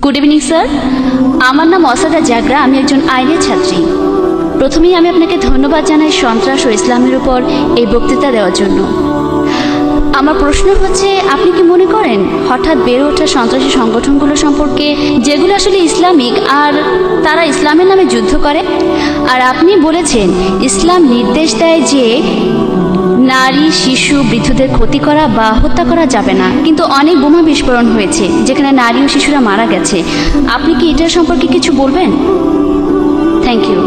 Good evening sir, আমার নাম অসাদা জাগরা, আমি একজন আইনের ছাত্রী। প্রথমেই আমি আপনাকে ধন্যবাদ জানাই সন্ত্রাস ও ইসলামের উপর এই বক্তৃতা দেওয়ার জন্য। আমার প্রশ্ন হচ্ছে, আপনি কি মনে করেন হঠাৎ বেড়ে ওঠা সন্ত্রাসী সংগঠনগুলো সম্পর্কে, যেগুলো আসলে ইসলামিক আর তারা ইসলামের নামে যুদ্ধ করে? আর আপনি বলেছেন ইসলাম নির্দেশ দেয় যে নারী, শিশু, বৃদ্ধদের ক্ষতি করা বা হত্যা করা যাবে না, কিন্তু অনেক বোমা বিস্ফোরণ হয়েছে যেখানে নারী ও শিশুরা মারা গেছে। আপনি কি এটার সম্পর্কে কিছু বলবেন? Thank you.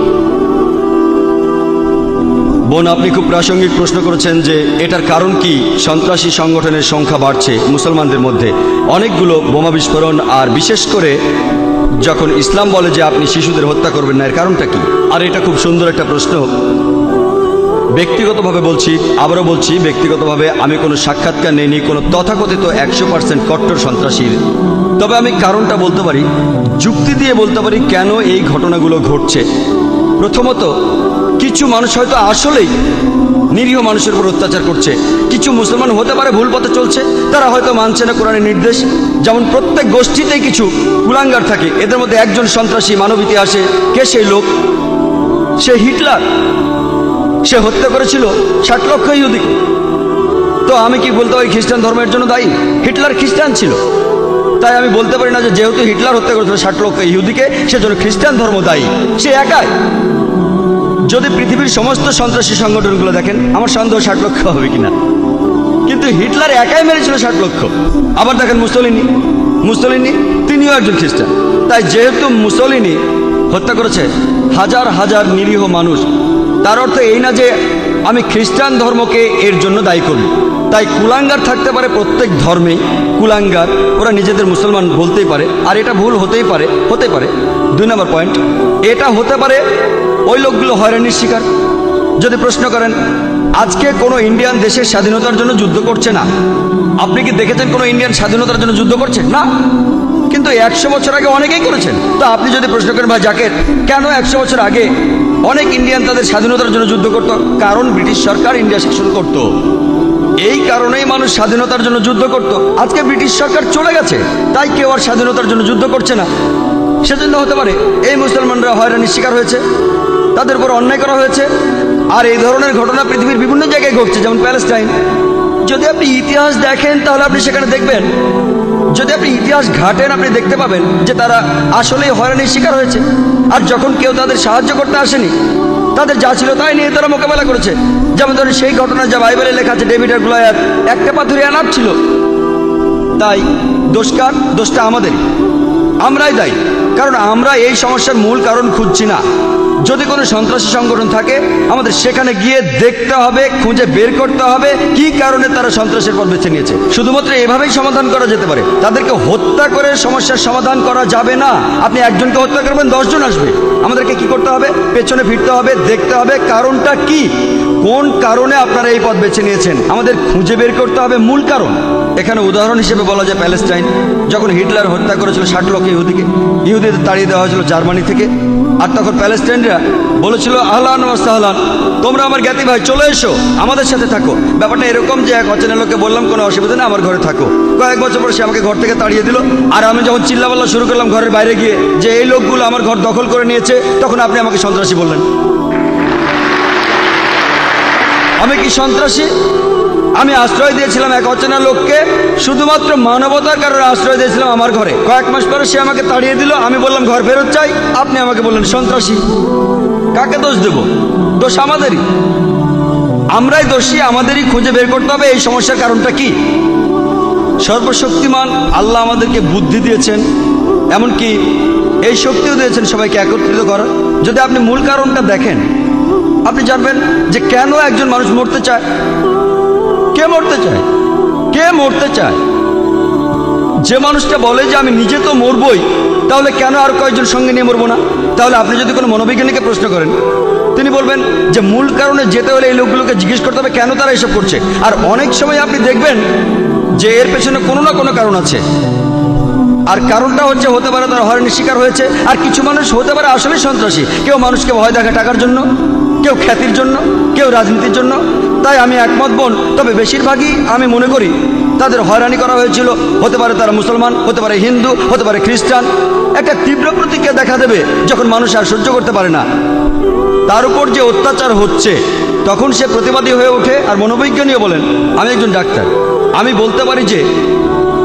বোন, আপনি খুব প্রাসঙ্গিক প্রশ্ন করেছেন যে এটার কারণ কি সন্ত্রাসী সংগঠনের সংখ্যা বাড়ছে মুসলমানদের মধ্যে। অনেকগুলো বোমা বিস্ফোরণ, আর বিশেষ করে যখন ইসলাম বলে যে আপনি শিশুদের হত্যা করবেন না, এর কারণটা কি? আর এটা খুব সুন্দর একটা প্রশ্ন। ব্যক্তিগতভাবে বলছি, আবারও বলছি, ব্যক্তিগতভাবে আমি কোনো সাক্ষাৎকার নেইনি কোনো তথাকথিত 100% কট্টর সন্ত্রাসীর। তবে আমি কারণটা বলতে পারি, যুক্তি দিয়ে বলতে পারি কেন এই ঘটনাগুলো ঘটছে। প্রথমত, কিছু মানুষ হয়তো আসলেই নিরীহ মানুষের উপর অত্যাচার করছে। কিছু মুসলমান হতে পারে ভুল পথে চলছে, তারা হয়তো মানছে না কোরআনের নির্দেশ। যেমন প্রত্যেক গোষ্ঠীতেই কিছু কুলাঙ্গার থাকে, এদের মধ্যে একজন সন্ত্রাসী মানব ইতিহাসে। কে সেই লোক? সে হিটলার। সে হত্যা করেছিল 60 লক্ষ ইহুদিকে। তো আমি কি বলতে পারি খ্রিস্টান ধর্মের জন্য দায়ী? হিটলার খ্রিস্টান ছিল, তাই আমি বলতে পারি না যে যেহেতু হিটলার হত্যা করেছিল 60 লক্ষ ইহুদিকে, সেজন্য খ্রিস্টান ধর্ম দায়ী। সে একাই। যদি পৃথিবীর সমস্ত সন্ত্রাসী সংগঠনগুলো দেখেন, আমার সন্দেহ 60 লক্ষ হবে কিনা, কিন্তু হিটলার একাই মেরেছিল 60 লক্ষ। আবার দেখেন মুসলিনি তিনিও একজন খ্রিস্টান। তাই যেহেতু মুসলিনি হত্যা করেছে হাজার হাজার নিরীহ মানুষ, তার অর্থ এই না যে আমি খ্রিস্টান ধর্মকে এর জন্য দায়ী করব। তাই কুলাঙ্গার থাকতে পারে প্রত্যেক ধর্মেই, কুলাঙ্গার, ওরা নিজেদের মুসলমান বলতেই পারে, আর এটা ভুল হতে পারে। 2 নম্বর পয়েন্ট, এটা হতে পারে ওই লোকগুলো হয়রানির শিকার। যদি প্রশ্ন করেন, আজকে কোনো ইন্ডিয়ান দেশের স্বাধীনতার জন্য যুদ্ধ করছে না। আপনি কি দেখেছেন কোনো ইন্ডিয়ান স্বাধীনতার জন্য যুদ্ধ করছে? না। কিন্তু 100 বছর আগে অনেকেই করেছেন। তো আপনি যদি প্রশ্ন করেন, ভাই জাকের, কেন 100 বছর আগে অনেক ইন্ডিয়ান তাদের স্বাধীনতার জন্য যুদ্ধ করত? কারণ ব্রিটিশ সরকার ইন্ডিয়া শাসন করত। এই কারণেই মানুষ স্বাধীনতার জন্য যুদ্ধ করত। আজকে ব্রিটিশ সরকার চলে গেছে, তাই কেউ আর স্বাধীনতার জন্য যুদ্ধ করছে না। সেজন্য হতে পারে এই মুসলমানরা হয়রানির শিকার হয়েছে, তাদের উপর অন্যায় করা হয়েছে। আর এই ধরনের ঘটনা পৃথিবীর বিভিন্ন জায়গায় ঘটছে, যেমন প্যালেস্টাইন। যদি আপনি ইতিহাস দেখেন তাহলে আপনি সেখানে দেখবেন, যদি আপনি ইতিহাস ঘাটেন আপনি দেখতে পাবেন যে তারা আসলেই হয়রানির শিকার হয়েছে। আর যখন কেউ তাদের সাহায্য করতে আসেনি, তাদের যা ছিল তাই নিয়ে তারা মোকাবেলা করেছে। যেমন ধরেন সেই ঘটনা যা বাইবেলে লেখা আছে, ডেভিড আর গোলিয়াথ, একটা পাথরে আনাপ ছিল। তাই দোষকার? দোষটা আমাদেরই, আমরাই দায়ী। কারণ আমরা এই সমস্যার মূল কারণ খুঁজছি না। যদি কোনো সন্ত্রাসী সংগঠন থাকে, আমাদের সেখানে গিয়ে দেখতে হবে, খুঁজে বের করতে হবে কি কারণে তারা সন্ত্রাসের পথ বেছে নিয়েছে। শুধুমাত্র এভাবেই সমাধান করা যেতে পারে। তাদেরকে হত্যা করে সমস্যার সমাধান করা যাবে না। আপনি একজনকে হত্যা করবেন, 10 জন আসবে। আমাদেরকে কি করতে হবে? পেছনে ফিরতে হবে, দেখতে হবে কারণটা কি, কোন কারণে আপনারা এই পথ বেছে নিয়েছেন। আমাদের খুঁজে বের করতে হবে মূল কারণ। এখানে উদাহরণ হিসেবে বলা যায় প্যালেস্টাইন। যখন হিটলার হত্যা করেছিল 60 লক্ষ ইহুদিদের তাড়িয়ে দেওয়া হয়েছিল জার্মানি থেকে। আর তখন প্যালেস্টাইনরা বলেছিল, আহলান ওয়া সাহলান, তোমরা আমার জ্ঞাতি ভাই, চলে এসো, আমাদের সাথে থাকো। ব্যাপারটা এরকম যে এক অচেনা লোককে বললাম কোনো অসুবিধা নেই, আমার ঘরে থাকো। কয়েক বছর পরে সে আমাকে ঘর থেকে তাড়িয়ে দিল। আর আমি যখন চিল্লাপাল্লা শুরু করলাম ঘরের বাইরে গিয়ে যে এই লোকগুলো আমার ঘর দখল করে নিয়েছে, তখন আপনি আমাকে সন্ত্রাসী বললেন। আমি কি সন্ত্রাসী? আমি আশ্রয় দিয়েছিলাম এক অচেনা লোককে, শুধুমাত্র মানবতার কারণে আশ্রয় দিয়েছিলাম আমার ঘরে। কয়েক মাস পরে সে আমাকে তাড়িয়ে দিল, আমি বললাম ঘর ফেরত চাই, আপনি আমাকে বললেন সন্ত্রাসী। কাকে দোষ দেব? দোষ আমাদেরই, আমরাই দোষী। আমাদেরই খুঁজে বের করতে হবে এই সমস্যার কারণটা কি। সর্বশক্তিমান আল্লাহ আমাদেরকে বুদ্ধি দিয়েছেন, এমনকি এই শক্তিও দিয়েছেন সবাইকে একত্রিত করার। যদি আপনি মূল কারণটা দেখেন, আপনি জানবেন যে কেন একজন মানুষ মরতে চায়। কে মরতে চায়? কে মরতে চায়? যে মানুষটা বলে যে আমি নিজে তো মরবই, তাহলে কেন আর কয়েকজন সঙ্গে নিয়ে মরবো না? তাহলে আপনি যদি কোনো মনোবিজ্ঞানীকে প্রশ্ন করেন, তিনি বলবেন যে মূল কারণে যেতে হলে এই লোকগুলোকে জিজ্ঞেস করতে হবে কেন তারা এসব করছে। আর অনেক সময় আপনি দেখবেন যে এর পেছনে কোনো না কোনো কারণ আছে। আর কারণটা হতে পারে তারা হয়রানির শিকার হয়েছে। আর কিছু মানুষ হতে পারে আসলে সন্ত্রাসী। কেউ মানুষকে ভয় দেখায় টাকার জন্য, কেউ খ্যাতির জন্য, কেউ রাজনীতির জন্য। তাই আমি একমত বোন, তবে বেশিরভাগই আমি মনে করি তাদের হয়রানি করা হয়েছিল। হতে পারে তারা মুসলমান, হতে পারে হিন্দু, হতে পারে খ্রিস্টান। একটা তীব্র প্রতিক্রিয়া দেখা দেবে যখন মানুষ আর সহ্য করতে পারে না, তার উপর যে অত্যাচার হচ্ছে, তখন সে প্রতিবাদী হয়ে ওঠে। আর মনোবৈজ্ঞানিক বলেন, আমি একজন ডাক্তার, আমি বলতে পারি যে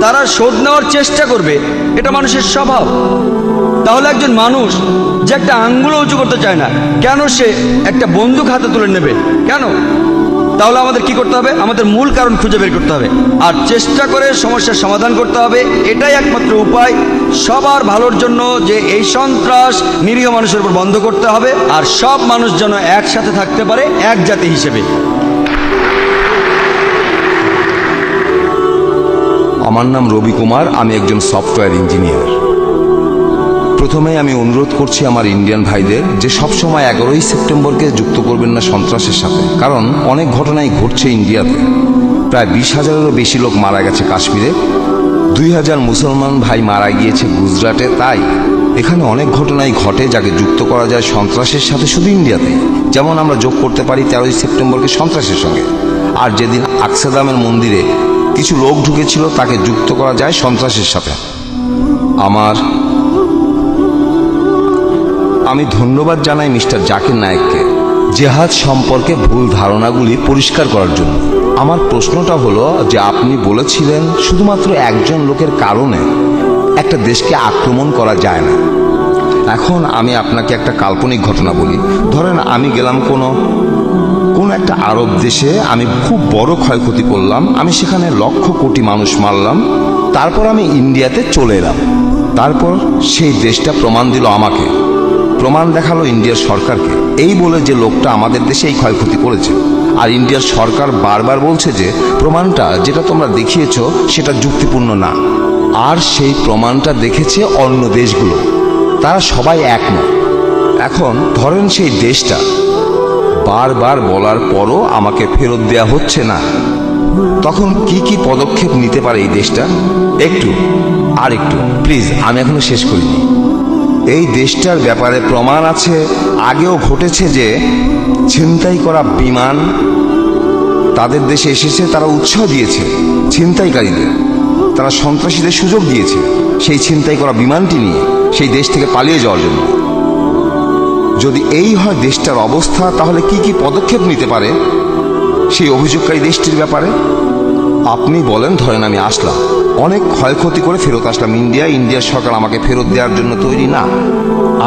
তারা শোধ নেওয়ার চেষ্টা করবে, এটা মানুষের স্বভাব। তাহলে একজন মানুষ যে একটা আঙ্গুলও উঁচু করতে চায় না, কেন সে একটা বন্দুক হাতে তুলে নেবে? কেন? তাহলে আমাদের কি করতে হবে? আমাদের মূল কারণ খুঁজে বের করতে হবে আর চেষ্টা করে সমস্যার সমাধান করতে হবে। এটাই একমাত্র উপায় সবার ভালোর জন্য, যে এই সন্ত্রাস নিরীহ মানুষের উপর বন্ধ করতে হবে আর সব মানুষ যেন একসাথে থাকতে পারে এক জাতি হিসেবে। আমার নাম রবি কুমার, আমি একজন সফটওয়্যার ইঞ্জিনিয়ার। প্রথমে আমি অনুরোধ করছি আমার ইন্ডিয়ান ভাইদের যে সবসময় 11ই সেপ্টেম্বরকে যুক্ত করবেন না সন্ত্রাসের সাথে, কারণ অনেক ঘটনাই ঘটছে ইন্ডিয়াতে। প্রায় 20,000-এরও বেশি লোক মারা গেছে কাশ্মীরে, 2,000 মুসলমান ভাই মারা গিয়েছে গুজরাটে। তাই এখানে অনেক ঘটনাই ঘটে যাকে যুক্ত করা যায় সন্ত্রাসের সাথে শুধু ইন্ডিয়াতে। যেমন আমরা যোগ করতে পারি 13ই সেপ্টেম্বরকে সন্ত্রাসের সঙ্গে, আর যেদিন আকসাদামের মন্দিরে কিছু লোক ঢুকেছিল তাকে যুক্ত করা যায় সন্ত্রাসের সাথে। আমি ধন্যবাদ জানাই মিস্টার জাকির নায়েককে জেহাদ সম্পর্কে ভুল ধারণাগুলি পরিষ্কার করার জন্য। আমার প্রশ্নটা হলো যে আপনি বলেছিলেন শুধুমাত্র একজন লোকের কারণে একটা দেশকে আক্রমণ করা যায় না। এখন আমি আপনাকে একটা কাল্পনিক ঘটনা বলি। ধরেন আমি গেলাম কোনো একটা আরব দেশে, আমি খুব বড় ক্ষয়ক্ষতি করলাম, আমি সেখানে লক্ষ কোটি মানুষ মারলাম, তারপর আমি ইন্ডিয়াতে চলে এলাম। তারপর সেই দেশটা প্রমাণ দিল আমাকে, প্রমাণ দেখালো ইন্ডিয়ার সরকারকে, এই বলে যে লোকটা আমাদের দেশে এই ক্ষয়ক্ষতি করেছে। আর ইন্ডিয়ার সরকার বারবার বলছে যে প্রমাণটা যেটা তোমরা দেখিয়েছ সেটা যুক্তিপূর্ণ না। আর সেই প্রমাণটা দেখেছে অন্য দেশগুলো, তারা সবাই একমত। এখন ধরেন সেই দেশটা বারবার বলার পরও আমাকে ফেরত দেয়া হচ্ছে না, তখন কি কি পদক্ষেপ নিতে পারে এই দেশটা? একটু প্লিজ, আমি এখনো শেষ করিনি। এই দেশটার ব্যাপারে প্রমাণ আছে, আগেও ঘটেছে যে ছিনতাই করা বিমান তাদের দেশে এসেছে, তারা উৎসাহ দিয়েছে ছিনতাইকারীদের, তারা সন্ত্রাসীদের সুযোগ দিয়েছে সেই ছিনতাই করা বিমানটি নিয়ে সেই দেশ থেকে পালিয়ে যাওয়ার জন্য। যদি এই হয় দেশটার অবস্থা, তাহলে কি কি পদক্ষেপ নিতে পারে সেই অভিযোগকারী দেশটির ব্যাপারে? আপনি বলেন, ধরেন আমি আসলাম, অনেক ক্ষয়ক্ষতি করে ফেরত আসলাম ইন্ডিয়ার সরকার আমাকে ফেরত দেওয়ার জন্য তৈরি না।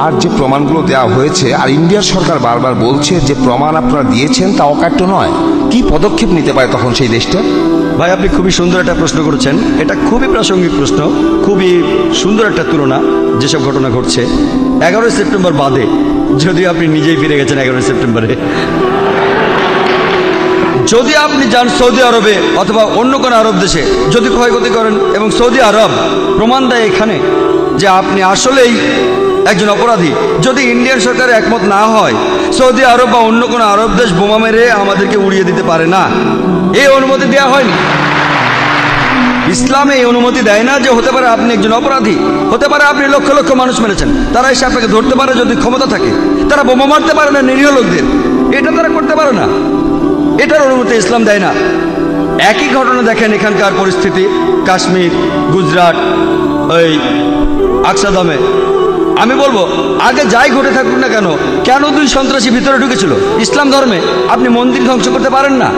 আর যে প্রমাণগুলো দেওয়া হয়েছে, আর ইন্ডিয়ার সরকার বারবার বলছে যে প্রমাণ আপনারা দিয়েছেন তা অকাট্য নয়, কি পদক্ষেপ নিতে পারে তখন সেই দেশটা? ভাই, আপনি খুবই সুন্দর একটা প্রশ্ন করেছেন। এটা খুবই প্রাসঙ্গিক প্রশ্ন, খুবই সুন্দর একটা তুলনা। যেসব ঘটনা ঘটছে 11ই সেপ্টেম্বর বাদে, যদিও আপনি নিজেই ফিরে গেছেন 11ই সেপ্টেম্বরে, যদি আপনি যান সৌদি আরবে অথবা অন্য কোনো আরব দেশে, যদি ক্ষয়ক্ষতি করেন এবং সৌদি আরব প্রমাণ দেয় এখানে যে আপনি আসলেই একজন অপরাধী, যদি ইন্ডিয়ান সরকার একমত না হয়, সৌদি আরব বা অন্য কোনো আরব দেশ বোমা মেরে আমাদেরকে উড়িয়ে দিতে পারে না। এই অনুমতি দেওয়া হয়নি। ইসলামে এই অনুমতি দেয় না যে হতে পারে আপনি একজন অপরাধী, হতে পারে আপনি লক্ষ লক্ষ মানুষ মেরেছেন, তারা এসে আপনাকে ধরতে পারে যদি ক্ষমতা থাকে। তারা বোমা মারতে পারে না নিরীহ লোকদের, এটা তারা করতে পারে না, এটার অনুমতি ইসলাম দেয় না। একই ঘটনা দেখেন এখানকার পরিস্থিতি, কাশ্মীর, গুজরাট, ওই আকসাদামে। আমি বলবো আগে যাই ঘটে থাকুক না কেন, কেন 2 সন্ত্রাসী ভিতরে ঢুকেছিল ইসলাম ধর্মে? আপনি মন্দির ধ্বংস করতে পারেন না,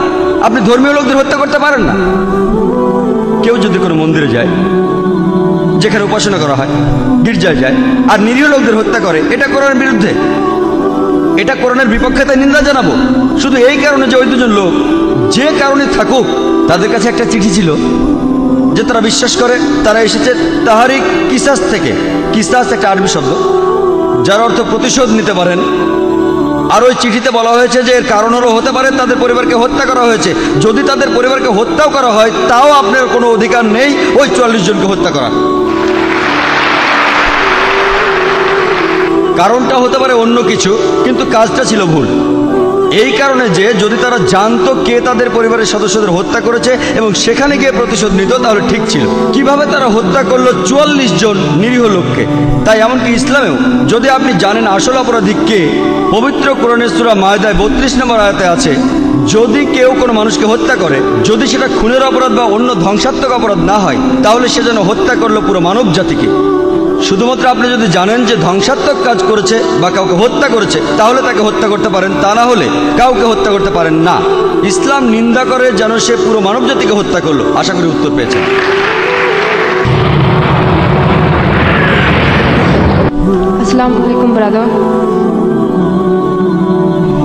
আপনি ধর্মীয় লোকদের হত্যা করতে পারেন না। কেউ যদি কোনো মন্দিরে যায় যেখানে উপাসনা করা হয়, গির্জায় যায় আর নিরীহ লোকদের হত্যা করে, এটা কোরআনের বিরুদ্ধে, এটা কোরআনের বিপক্ষে, তাই নিন্দা জানাবো। শুধু এই কারণে যে ওই 2 জন লোক যে কারণে থাকুক, তাদের কাছে একটা চিঠি ছিল যে তারা বিশ্বাস করে তারা এসেছে তাহারিক কিসাস থেকে। কিসাস একটা আরবি শব্দ যার অর্থ প্রতিশোধ নিতে পারেন। আর ওই চিঠিতে বলা হয়েছে যে এর কারণ হলো হতে পারে তাদের পরিবারকে হত্যা করা হয়েছে। যদি তাদের পরিবারকে হত্যাও করা হয়, তাও আপনার কোনো অধিকার নেই ওই 44 জনকে হত্যা করা। কারণটা হতে পারে অন্য কিছু, কিন্তু কাজটা ছিল ভুল। এই কারণে যে যদি তারা জানতো কে তাদের পরিবারের সদস্যদের হত্যা করেছে এবং সেখানে গিয়ে প্রতিশোধ নিত তাহলে ঠিক ছিল। কিভাবে তারা হত্যা করলো 44 জন নিরীহ লোককে। তাই এমনকি ইসলামেও যদি আপনি জানেন আসল অপরাধী কে, পবিত্র কোরআনের সূরা মায়দায় 32 নম্বর আয়াতে আছে, যদি কেউ কোনো মানুষকে হত্যা করে, যদি সেটা খুনের অপরাধ বা অন্য ধ্বংসাত্মক অপরাধ না হয়, তাহলে সে যেন হত্যা করলো পুরো মানব জাতিকে। শুধুমাত্র আপনি যদি জানেন যে ধ্বংসাত্মক কাজ করেছে বা কাউকে হত্যা করেছে, তাহলে তাকে হত্যা করতে পারেন, তা না হলে কাউকে হত্যা করতে পারেন না। ইসলাম নিন্দা করে যেন সে পুরো মানব জাতিকে হত্যা করলো। আশা করি উত্তর পেয়েছেন। আসসালামু আলাইকুম ব্রাদার।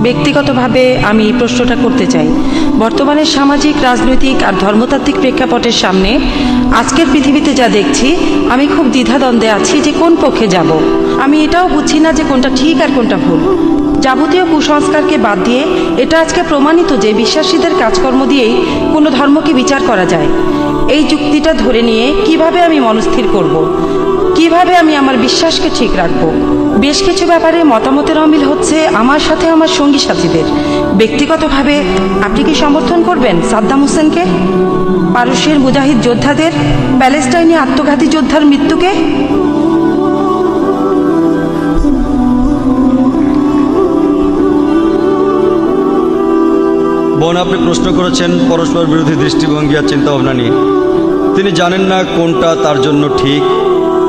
ব্যক্তিগতভাবে আমি এই প্রশ্নটা করতে চাই। বর্তমানে সামাজিক, রাজনৈতিক আর ধর্মতাত্ত্বিক প্রেক্ষাপটের সামনে আজকের পৃথিবীতে যা দেখছি, আমি খুব দ্বিধাদ্বন্দ্বে আছি যে কোন পক্ষে যাব। আমি এটাও বুঝছি না যে কোনটা ঠিক আর কোনটা ভুল। যাবতীয় কুসংস্কারকে বাদ দিয়ে এটা আজকে প্রমাণিত যে বিশ্বাসীদের কাজকর্ম দিয়েই কোনো ধর্মকে বিচার করা যায়। এই যুক্তিটা ধরে নিয়ে কিভাবে আমি মনস্থির করব, কিভাবে আমি আমার বিশ্বাসকে ঠিক রাখব। বেশ কিছু ব্যাপারে মতামতের অমিল হচ্ছে আমার সাথে আমার সঙ্গী সাথীদের। ব্যক্তিগতভাবে আপনি কি সমর্থন করবেন সাদ্দাম হোসেনকে, পারস্যের মুজাহিদ যোদ্ধাদের, প্যালেস্টাইনে আত্মঘাতী যোদ্ধার মৃত্যুকে? বোন, আপনি প্রশ্ন করেছেন পরস্পর বিরোধী দৃষ্টিভঙ্গি আর চিন্তাভাবনা নিয়ে। তিনি জানেন না কোনটা তার জন্য ঠিক,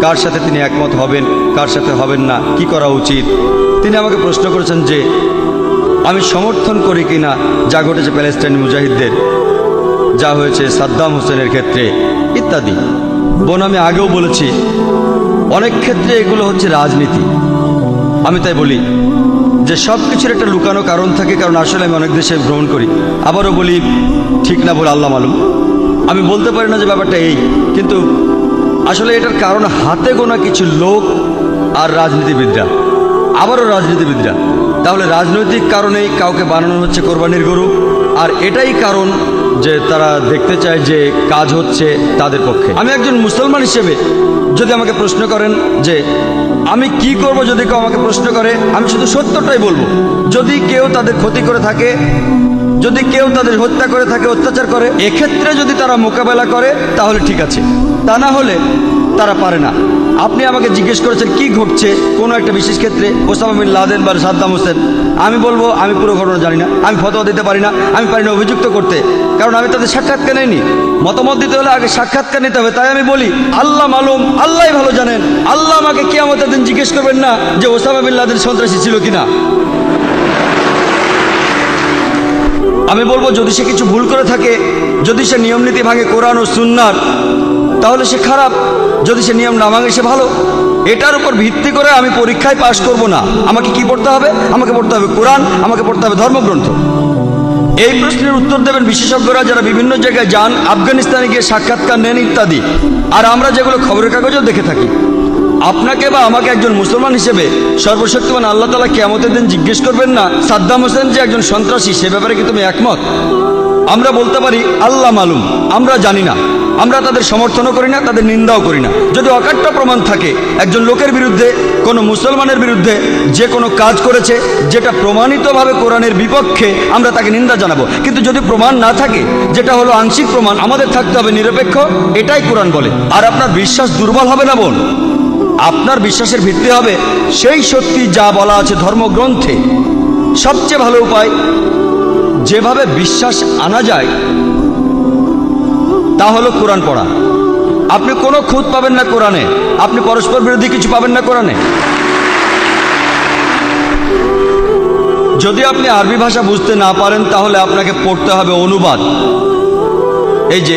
কার সাথে তিনি একমত হবেন, কার সাথে হবেন না, কি করা উচিত। তিনি আমাকে প্রশ্ন করেছেন যে আমি সমর্থন করি কি না যা ঘটেছে প্যালেস্টাইন মুজাহিদদের, যা হয়েছে সাদ্দাম হোসেনের ক্ষেত্রে ইত্যাদি। বোন, আমি আগেও বলেছি অনেক ক্ষেত্রে এগুলো হচ্ছে রাজনীতি। আমি তাই বলি যে সব কিছুর একটা লুকানো কারণ থাকে, কারণ আসলে আমি অনেক দেশে ভ্রমণ করি। আবারও বলি, ঠিক না বলে আল্লাহ মালুম, আমি বলতে পারি না যে ব্যাপারটা এই, কিন্তু আসলে এটার কারণ হাতে গোনা কিছু লোক আর রাজনীতিবিদরা, আবারও রাজনীতিবিদরা। তাহলে রাজনৈতিক কারণেই কাউকে বানানো হচ্ছে কোরবানির গরু, আর এটাই কারণ যে তারা দেখতে চায় যে কাজ হচ্ছে তাদের পক্ষে। আমি একজন মুসলমান হিসেবে যদি আমাকে প্রশ্ন করেন যে আমি কি করব, যদি কেউ আমাকে প্রশ্ন করে, আমি শুধু সত্যটাই বলবো। যদি কেউ তাদের ক্ষতি করে থাকে, যদি কেউ তাদের হত্যা করে থাকে, অত্যাচার করে, এক্ষেত্রে যদি তারা মোকাবেলা করে তাহলে ঠিক আছে, তা না হলে তারা পারে না। আপনি আমাকে জিজ্ঞেস করেছেন কি ঘটছে কোনো একটা বিশেষ ক্ষেত্রে, ওসামা বিন লাদেন বা সাদ্দাম হোসেন। আমি বলবো আমি পুরো ঘটনা জানি না, আমি ফতোয়া দিতে পারি না, আমি পারি না অভিযুক্ত করতে, কারণ আমি তাদের সাক্ষাৎকার নেইনি। মতামত দিতে হলে আগে সাক্ষাৎকার নিতে হবে। তাই আমি বলি আল্লাহ মালুম, আল্লাহই ভালো জানেন। আল্লাহ আমাকে কিয়ামতের দিন জিজ্ঞেস করবেন না যে ওসামা বিন লাদেন সন্ত্রাসী ছিল কিনা। আমি বলবো যদি সে কিছু ভুল করে থাকে, যদি সে নিয়ম নীতি ভাঙে কোরআন ও সুন্নাহর, তাহলে সে খারাপ। যদি সে নিয়ম না ভাঙে সে ভালো। এটার উপর ভিত্তি করে আমি পরীক্ষায় পাশ করব না। আমাকে কি পড়তে হবে? আমাকে পড়তে হবে কোরআন, আমাকে পড়তে হবে ধর্মগ্রন্থ। এই প্রশ্নের উত্তর দেবেন বিশেষজ্ঞরা যারা বিভিন্ন জায়গায় যান, আফগানিস্তানে গিয়ে সাক্ষাৎকার নেন ইত্যাদি। আর আমরা যেগুলো খবরের কাগজেও দেখে থাকি। আপনাকে বা আমাকে একজন মুসলমান হিসেবে সর্বশক্তিমান আল্লাহ তাআলা কিয়ামতের দিন জিজ্ঞেস করবেন না সাদ্দাম হোসেন যে একজন সন্ত্রাসী, সে ব্যাপারে কি তুমি একমত? আমরা বলতে পারি আল্লাহ মালুম, আমরা জানি না, আমরা তাদের সমর্থনও করি না, তাদের নিন্দাও করি না। যদি অকাট্য প্রমাণ থাকে একজন লোকের বিরুদ্ধে, কোনো মুসলমানের বিরুদ্ধে যে কোনো কাজ করেছে যেটা প্রমাণিতভাবে কোরআনের বিপক্ষে, আমরা তাকে নিন্দা জানাবো। কিন্তু যদি প্রমাণ না থাকে, যেটা হলো আংশিক প্রমাণ, আমাদের থাকতে হবে নিরপেক্ষ। এটাই কোরআন বলে। আর আপনার বিশ্বাস দুর্বল হবে না বোন, আপনার বিশ্বাসের ভিত্তি হবে সেই সত্যি যা বলা আছে ধর্মগ্রন্থে। সবচেয়ে ভালো উপায় যেভাবে বিশ্বাস আনা যায় তা হলো কোরআন পড়া। আপনি কোনো খুঁত পাবেন না কোরআনে, আপনি পরস্পর বিরোধী কিছু পাবেন না কোরআনে। যদি আপনি আরবি ভাষা বুঝতে না পারেন তাহলে আপনাকে পড়তে হবে অনুবাদ। এই যে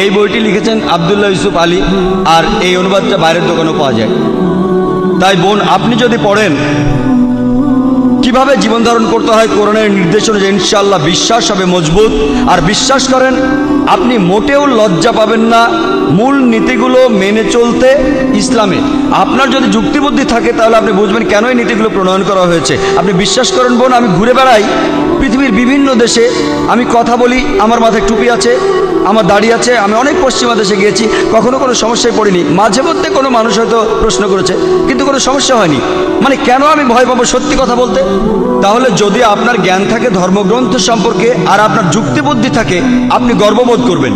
এই বইটি লিখেছেন আব্দুল্লাহ ইউসুফ আলী, আর এই অনুবাদটা বাইরের দোকানেও পাওয়া যায়। তাই বোন, আপনি যদি পড়েন কিভাবে জীবন ধারণ করতে হয় কোরআনের নির্দেশ অনুযায়ী, ইনশাআল্লাহ বিশ্বাস হবে মজবুত। আর বিশ্বাস করেন, আপনি মোটেও লজ্জা পাবেন না মূল নীতিগুলো মেনে চলতে ইসলামে। আপনার যদি যুক্তিবুদ্ধি থাকে তাহলে আপনি বুঝবেন কেন এই নীতিগুলো প্রণয়ন করা হয়েছে। আপনি বিশ্বাস করেন বোন, আমি ঘুরে বেড়াই পৃথিবীর বিভিন্ন দেশে, আমি কথা বলি, আমার মাথায় টুপি আছে, আমার দাড়ি আছে, আমি অনেক পশ্চিমা দেশে গিয়েছি, কখনো কোনো সমস্যায় পড়িনি। মাঝে মধ্যে কোনো মানুষ হয়তো প্রশ্ন করেছে, কিন্তু কোনো সমস্যা হয়নি। মানে কেন আমি ভয় পাবো সত্যি কথা বলতে? তাহলে যদি আপনার জ্ঞান থাকে ধর্মগ্রন্থ সম্পর্কে আর আপনার যুক্তিবুদ্ধি থাকে, আপনি গর্ববোধ করবেন।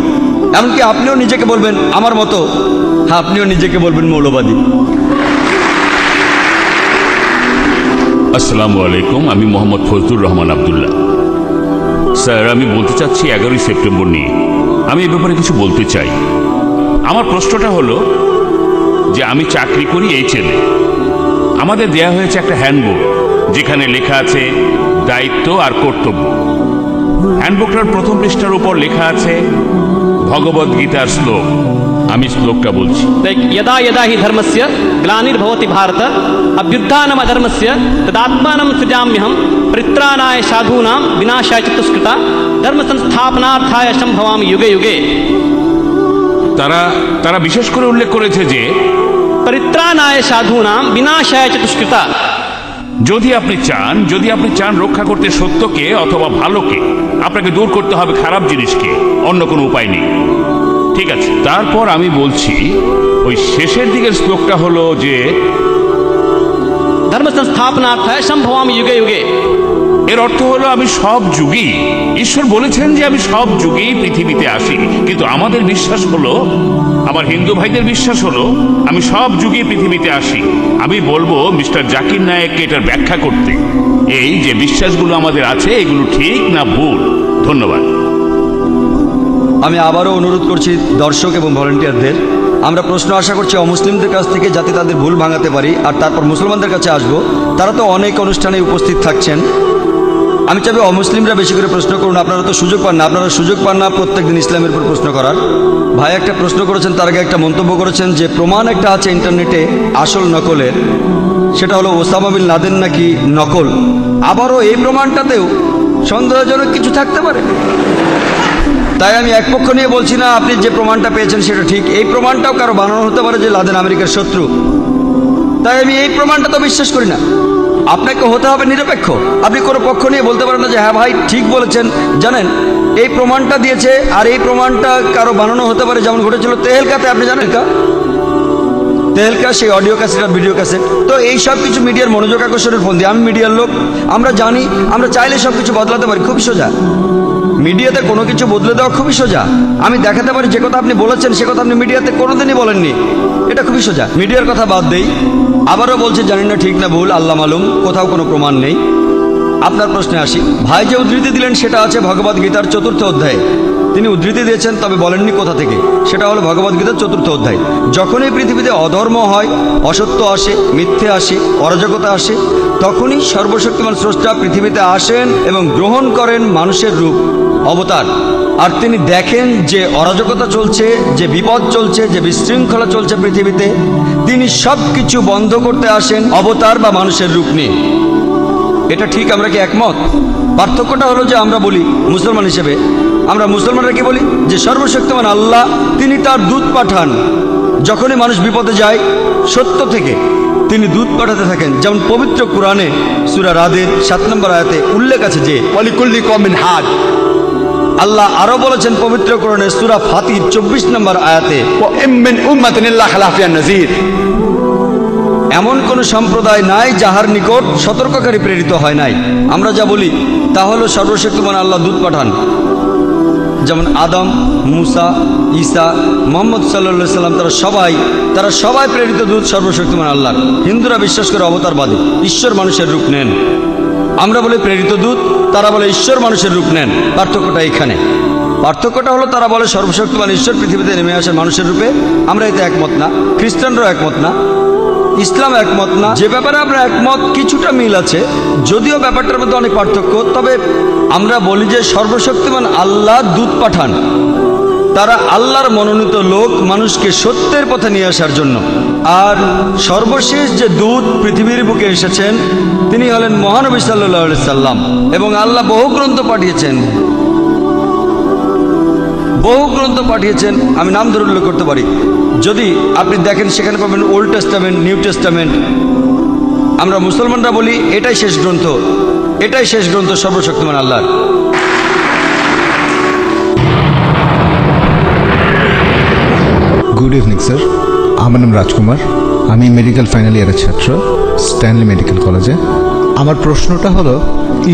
এমনকি আপনিও নিজেকে বলবেন আমার মতো, হ্যাঁ আপনিও নিজেকে বলবেন মৌলবাদী। আসসালামু আলাইকুম, আমি মোহাম্মদ ফজলুর রহমান আব্দুল্লাহ। স্যার, আমি বলতে চাচ্ছি 11ই সেপ্টেম্বর নিয়ে আমি এ ব্যাপারে কিছু বলতে চাই। আমার প্রশ্নটা হলো যে আমি চাকরি করি এই ছেলে, আমাদের দেয়া হয়েছে একটা হ্যান্ডবুক যেখানে লেখা আছে দায়িত্ব আর কর্তব্য। হ্যান্ডবুকটার প্রথম পৃষ্ঠার উপর লেখা আছে ভগবদ্গীতার শ্লোক। আমি শ্লোকটা বলছি। यदा यदा हि धर्मस्य ग्लानिर्भवति भारत अभ्युत्थानम् अधर्मस्य तदात्मानं सृजाम्यहं परित्राणाय साधूनां विनाशाय च दुष्कृता धर्म संस्थापनार्थाय संभवामि युगे युगे। তারা বিশেষ করে উল্লেখ করেছে যে परित्राणाय साधूनां विनाशाय च दुष्कृता। যদি আপনি চান রক্ষা করতে সত্যকে অথবা ভালোকে, আপনাকে দূর করতে হবে খারাপ জিনিসকে, অন্য কোনো উপায় নেই। ঠিক আছে, তারপর আমি বলছি ওই শেষের দিকের শ্লোকটা হলো যে धर्म संस्थापनार्थाय संभवामि युगे युगे। এর অর্থ হলো আমি সব যুগই, ঈশ্বর বলেছেন যে আমি সব যুগেই পৃথিবীতে আসি, কিন্তু আমাদের বিশ্বাস হলো, আমার হিন্দু ভাইদের বিশ্বাস হলো আমি সব যুগেই পৃথিবীতে আসি। আমি বলবো মিস্টার জাকির নায়েককে এটার ব্যাখ্যা করতে, এই যে বিশ্বাসগুলো আমাদের আছে এগুলো ঠিক না ভুল। ধন্যবাদ। আমি আবারও অনুরোধ করছি দর্শক এবং ভলেন্টিয়ারদের, আমরা প্রশ্ন আশা করছি অমুসলিমদের কাছ থেকে, যাতে তাদের ভুল ভাঙাতে পারি। আর তারপর মুসলমানদের কাছে আসবো, তারা তো অনেক অনুষ্ঠানে উপস্থিত থাকছেন। আমি চাইবো অমুসলিমরা বেশি করে প্রশ্ন করুন, আপনারা তো সুযোগ পান না, প্রত্যেকদিন ইসলামের উপর প্রশ্ন করার। ভাই একটা প্রশ্ন করেছেন, তার আগে একটা মন্তব্য করেছেন যে প্রমাণ একটা আছে ইন্টারনেটে আসল নকলের, সেটা হলো ওসামা বিন লাদেন নাকি নকল। আবারও এই প্রমাণটাতেও সন্দেহজনক কিছু থাকতে পারে। তাই আমি এক পক্ষ নিয়ে বলছি না আপনি যে প্রমাণটা পেয়েছেন সেটা ঠিক, এই প্রমাণটাও কারো বানানো হতে পারে যে লাদেন আমেরিকার শত্রু। তাই আমি এই প্রমাণটা তো বিশ্বাস করি না। আপনাকে হতে হবে নিরপেক্ষ। আপনি কোনো পক্ষ নিয়ে বলতে পারেন না যে হ্যাঁ ভাই ঠিক বলেছেন। জানেন এই প্রমাণটা দিয়েছে আর এই প্রমাণটা কারো বানানো হতে পারে, যেমন ঘটেছিল তেহেলকাতে। আপনি জানেন তেহেলকা, সেই অডিও ক্যাসেট আর ভিডিও ক্যাসেট। তো এই সব কিছু মিডিয়ার মনোযোগ আকর্ষণের ফোন দিয়ে, আমি মিডিয়ার লোক, আমরা জানি, আমরা চাইলে সব কিছু বদলাতে পারি, খুবই সোজা। মিডিয়াতে কোনো কিছু বদলে দেওয়া খুবই সোজা। আমি দেখাতে পারি যে কথা আপনি বলেছেন সে কথা আপনি মিডিয়াতে কোনোদিনই বলেননি, এটা খুবই সোজা। মিডিয়ার কথা বাদ দেই, আবারও বলছি জানি না ঠিক না ভুল, আল্লাহ মালুম, কোথাও কোনো প্রমাণ নেই। আপনার প্রশ্নে আসি। ভাই যে উদ্ধৃতি দিলেন সেটা আছে ভগবদ্গীতার 4th অধ্যায়ে। তিনি উদ্ধৃতি দিয়েছেন, তবে বলেননি কোথা থেকে। সেটা হলো ভগবদ্গীতার 4th অধ্যায়। যখনই পৃথিবীতে অধর্ম হয়, অসত্য আসে, মিথ্যে আসে, অরাজকতা আসে, তখনই সর্বশক্তিমান স্রষ্টা পৃথিবীতে আসেন এবং গ্রহণ করেন মানুষের রূপ, অবতার। আর তিনি দেখেন যে অরাজকতা চলছে, যে বিপদ চলছে, যে বিশৃঙ্খলা চলছে পৃথিবীতে, তিনি সব কিছু বন্ধ করতে আসেন অবতার বা মানুষের রূপ নিয়ে। এটা ঠিক, আমরা কি একমত? পার্থক্যটা হলো যে আমরা বলি মুসলমান হিসেবে, আমরা মুসলমানরা কি বলি যে সর্বশক্তিমান আল্লাহ তিনি তার দূত পাঠান, যখনই মানুষ বিপদে যায় সত্য থেকে তিনি দূত পাঠাতে থাকেন। যেমন পবিত্র কোরআনে সূরা রাদের 7 নম্বর আয়াতে উল্লেখ আছে যে ওয়ালিকুল্লি কওমিন হাদ। আল্লাহ আরো বলেছেন পবিত্র কোরআনে সূরা ফাতির 24 নম্বর আয়াতে মিন উম্মাতিন ইল্লা খালা ফিহা নাযীর। এমন কোন সম্প্রদায় নাই যাহার নিকট সতর্ককারী প্রেরিত হয় নাই। আমরা যা বলি তা হলো সর্বশক্তিমান আল্লাহ দূত পাঠান, যেমন আদম, মুসা, ঈসা, মুহাম্মদ সাল্লাল্লাহু আলাইহি সাল্লাম, তারা সবাই প্রেরিত দূত সর্বশক্তিমান আল্লাহর। হিন্দুরা বিশ্বাস করে অবতারবাদী, ঈশ্বর মানুষের রূপ নেন। আমরা বলি প্রেরিত দূত, তারা বলে ঈশ্বর মানুষের রূপ নেন। পার্থক্যটা এখানে। পার্থক্যটা হলো তারা বলে সর্বশক্তিমান ঈশ্বর পৃথিবীতে নেমে আসেন মানুষের রূপে। আমরা এতে একমত না, খ্রিস্টানরাও একমত না, ইসলাম একমত না। যে ব্যাপারে আমরা একমত কিছুটা মিল আছে, যদিও ব্যাপারটার মধ্যে অনেক পার্থক্য, তবে আমরা বলি যে সর্বশক্তিমান আল্লাহ দূত পাঠান। তারা আল্লাহর মনোনীত লোক, মানুষকে সত্যের পথে নিয়ে আসার জন্য। আর সর্বশেষ যে দূত পৃথিবীর বুকে এসেছেন তিনি হলেন মহানবী সাল্লাল্লাহু আলাইহি সাল্লাম। এবং আল্লাহ বহু গ্রন্থ পাঠিয়েছেন, বহু গ্রন্থ পাঠিয়েছেন, আমি নাম ধরে উল্লেখ করতে পারি। যদি আপনি দেখেন সেখানে পাবেন ওল্ড টেস্টামেন্ট, নিউ টেস্টামেন্ট। আমরা মুসলমানরা বলি এটাই শেষ গ্রন্থ, এটাই শেষ গ্রন্থ সর্বশক্তিমান আল্লাহর। গুড ইভিনিং স্যার, আমার নাম রাজকুমার, আমি মেডিকেল ফাইনাল ইয়ারের ছাত্র স্ট্যানলি মেডিকেল কলেজে। আমার প্রশ্নটা হলো,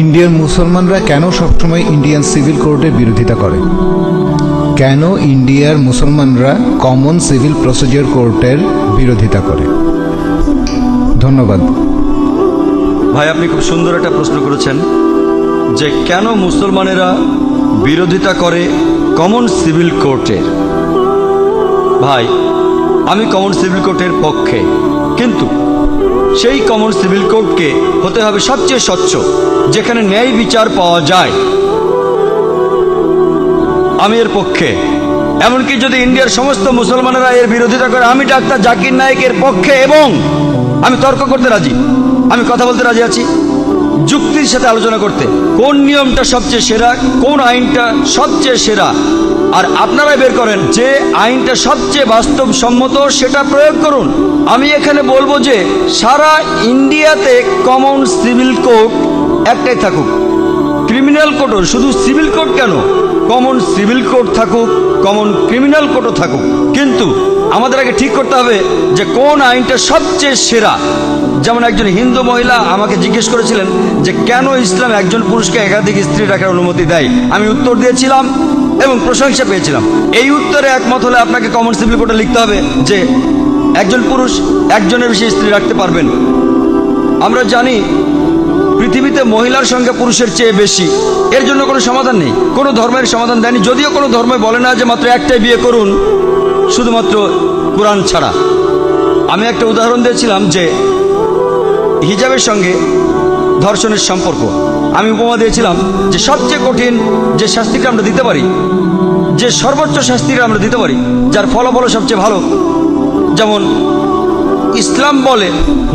ইন্ডিয়ান মুসলমানরা কেন সবসময় ইন্ডিয়ান সিভিল কোর্টের বিরোধিতা করে? কেন ইন্ডিয়ার মুসলমানরা কমন সিভিল প্রসিডিওর কোর্টের বিরোধিতা করে? ধন্যবাদ ভাই, আপনি খুব সুন্দর একটা প্রশ্ন করেছেন যে কেন মুসলমানেরা বিরোধিতা করে কমন সিভিল কোর্টের। ভাই, আমি কমন সিভিল কোর্টের পক্ষে, কিন্তু সেই কমন সিভিল কোর্টকে হতে হবে সবচেয়ে স্বচ্ছ, যেখানে ন্যায় বিচার পাওয়া যায়। আমি এর পক্ষে। এমনকি যদি ইন্ডিয়ার সমস্ত মুসলমানেরা এর বিরোধিতা করে, আমি ডাক্তার জাকির নায়েকের পক্ষে, এবং আমি তর্ক করতে রাজি, আমি কথা বলতে রাজি আছি, যুক্তির সাথে আলোচনা করতে, কোন নিয়মটা সবচেয়ে সেরা, কোন আইনটা সবচেয়ে সেরা। আর আপনারাই বের করেন যে আইনটা সবচেয়ে বাস্তবসম্মত, সেটা প্রয়োগ করুন। আমি এখানে বলবো যে সারা ইন্ডিয়াতে কমন সিভিল কোর্ট একটাই থাকুক, ক্রিমিনাল কোর্টও, শুধু সিভিল কোর্ট কেন, কমন সিভিল কোর্ট থাকুক, কমন ক্রিমিনাল কোর্টও থাকুক। কিন্তু আমাদের আগে ঠিক করতে হবে যে কোন আইনটা সবচেয়ে সেরা। যেমন একজন হিন্দু মহিলা আমাকে জিজ্ঞেস করেছিলেন যে কেন ইসলাম একজন পুরুষকে একাধিক স্ত্রী রাখার অনুমতি দেয়। আমি উত্তর দিয়েছিলাম এবং প্রশংসা পেয়েছিলাম। এই উত্তরে একমত হলে আপনাকে কমন সিভিল কোর্টে লিখতে হবে যে একজন পুরুষ একজনের বেশি স্ত্রী রাখতে পারবেন। আমরা জানি পৃথিবীতে মহিলার সংখ্যা পুরুষের চেয়ে বেশি, এর জন্য কোনো সমাধান নেই, কোনো ধর্মের সমাধান দেয়নি। যদিও কোনো ধর্ম বলে না যে মাত্র একটাই বিয়ে করুন, শুধুমাত্র কোরআন ছাড়া। আমি একটা উদাহরণ দিয়েছিলাম যে হিজাবের সঙ্গে ধর্ষণের সম্পর্ক। আমি উপমা দিয়েছিলাম যে সবচেয়ে কঠিন যে শাস্তিটা আমরা দিতে পারি, যে সর্বোচ্চ শাস্তিটা আমরা দিতে পারি, যার ফলাফল সবচেয়ে ভালো, যেমন ইসলাম বলে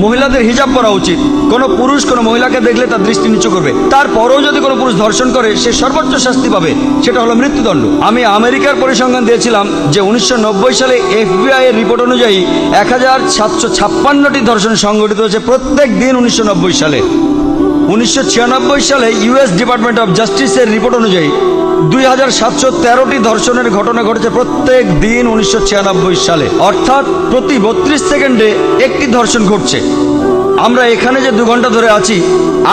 মহিলাদের হিজাব পরা উচিত। কোনো পুরুষ কোনো মহিলাকে দেখলে তার দৃষ্টি নিচু করবে, তারপরেও যদি কোনো পুরুষ ধর্ষণ করে সে সর্বোচ্চ শাস্তি পাবে, সেটা হলো মৃত্যুদণ্ড। আমি আমেরিকার পরিসংখ্যান দিয়েছিলাম যে 1990 সালে FBI এর রিপোর্ট অনুযায়ী 1756টি ধর্ষণ সংঘটিত হয়েছে প্রত্যেক দিন 1990 সালে। 1996 সালে US ডিপার্টমেন্ট অফ জাস্টিসের রিপোর্ট অনুযায়ী 2713টি ধর্ষণের ঘটনা ঘটেছে প্রত্যেক দিন 1996 সালে। অর্থাৎ প্রতি 32 সেকেন্ডে একটি ধর্ষণ ঘটছে। আমরা এখানে যে 2 ঘন্টা ধরে আছি,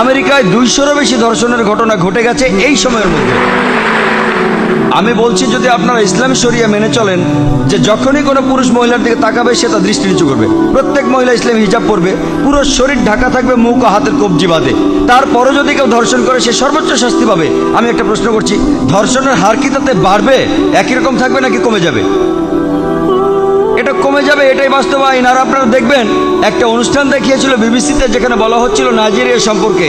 আমেরিকায় 200-রও বেশি ধর্ষণের ঘটনা ঘটে গেছে এই সময়ের মধ্যে। আমি বলছি যদি আপনারা ইসলাম শরিয়া মেনে চলেন যে যখনই কোনো পুরুষ মহিলার দিকে তাকাবে সে তার দৃষ্টি নিচু করবে, প্রত্যেক মহিলা ইসলামী হিজাব পরবে, পুরো শরীর ঢাকা থাকবে মুখ ও হাতের কবজি বাঁধে, তারপরও যদি কেউ ধর্ষণ করে সে সর্বোচ্চ শাস্তি পাবে। আমি একটা প্রশ্ন করছি, ধর্ষণের হার কি তাতে বাড়বে, একই রকম থাকবে নাকি কমে যাবে? এটা কমে যাবে, এটাই বাস্তব আইন। আর আপনারা দেখবেন একটা অনুষ্ঠান দেখিয়েছিল বিবিসিতে, যেখানে বলা হচ্ছিল নাইজেরিয়া সম্পর্কে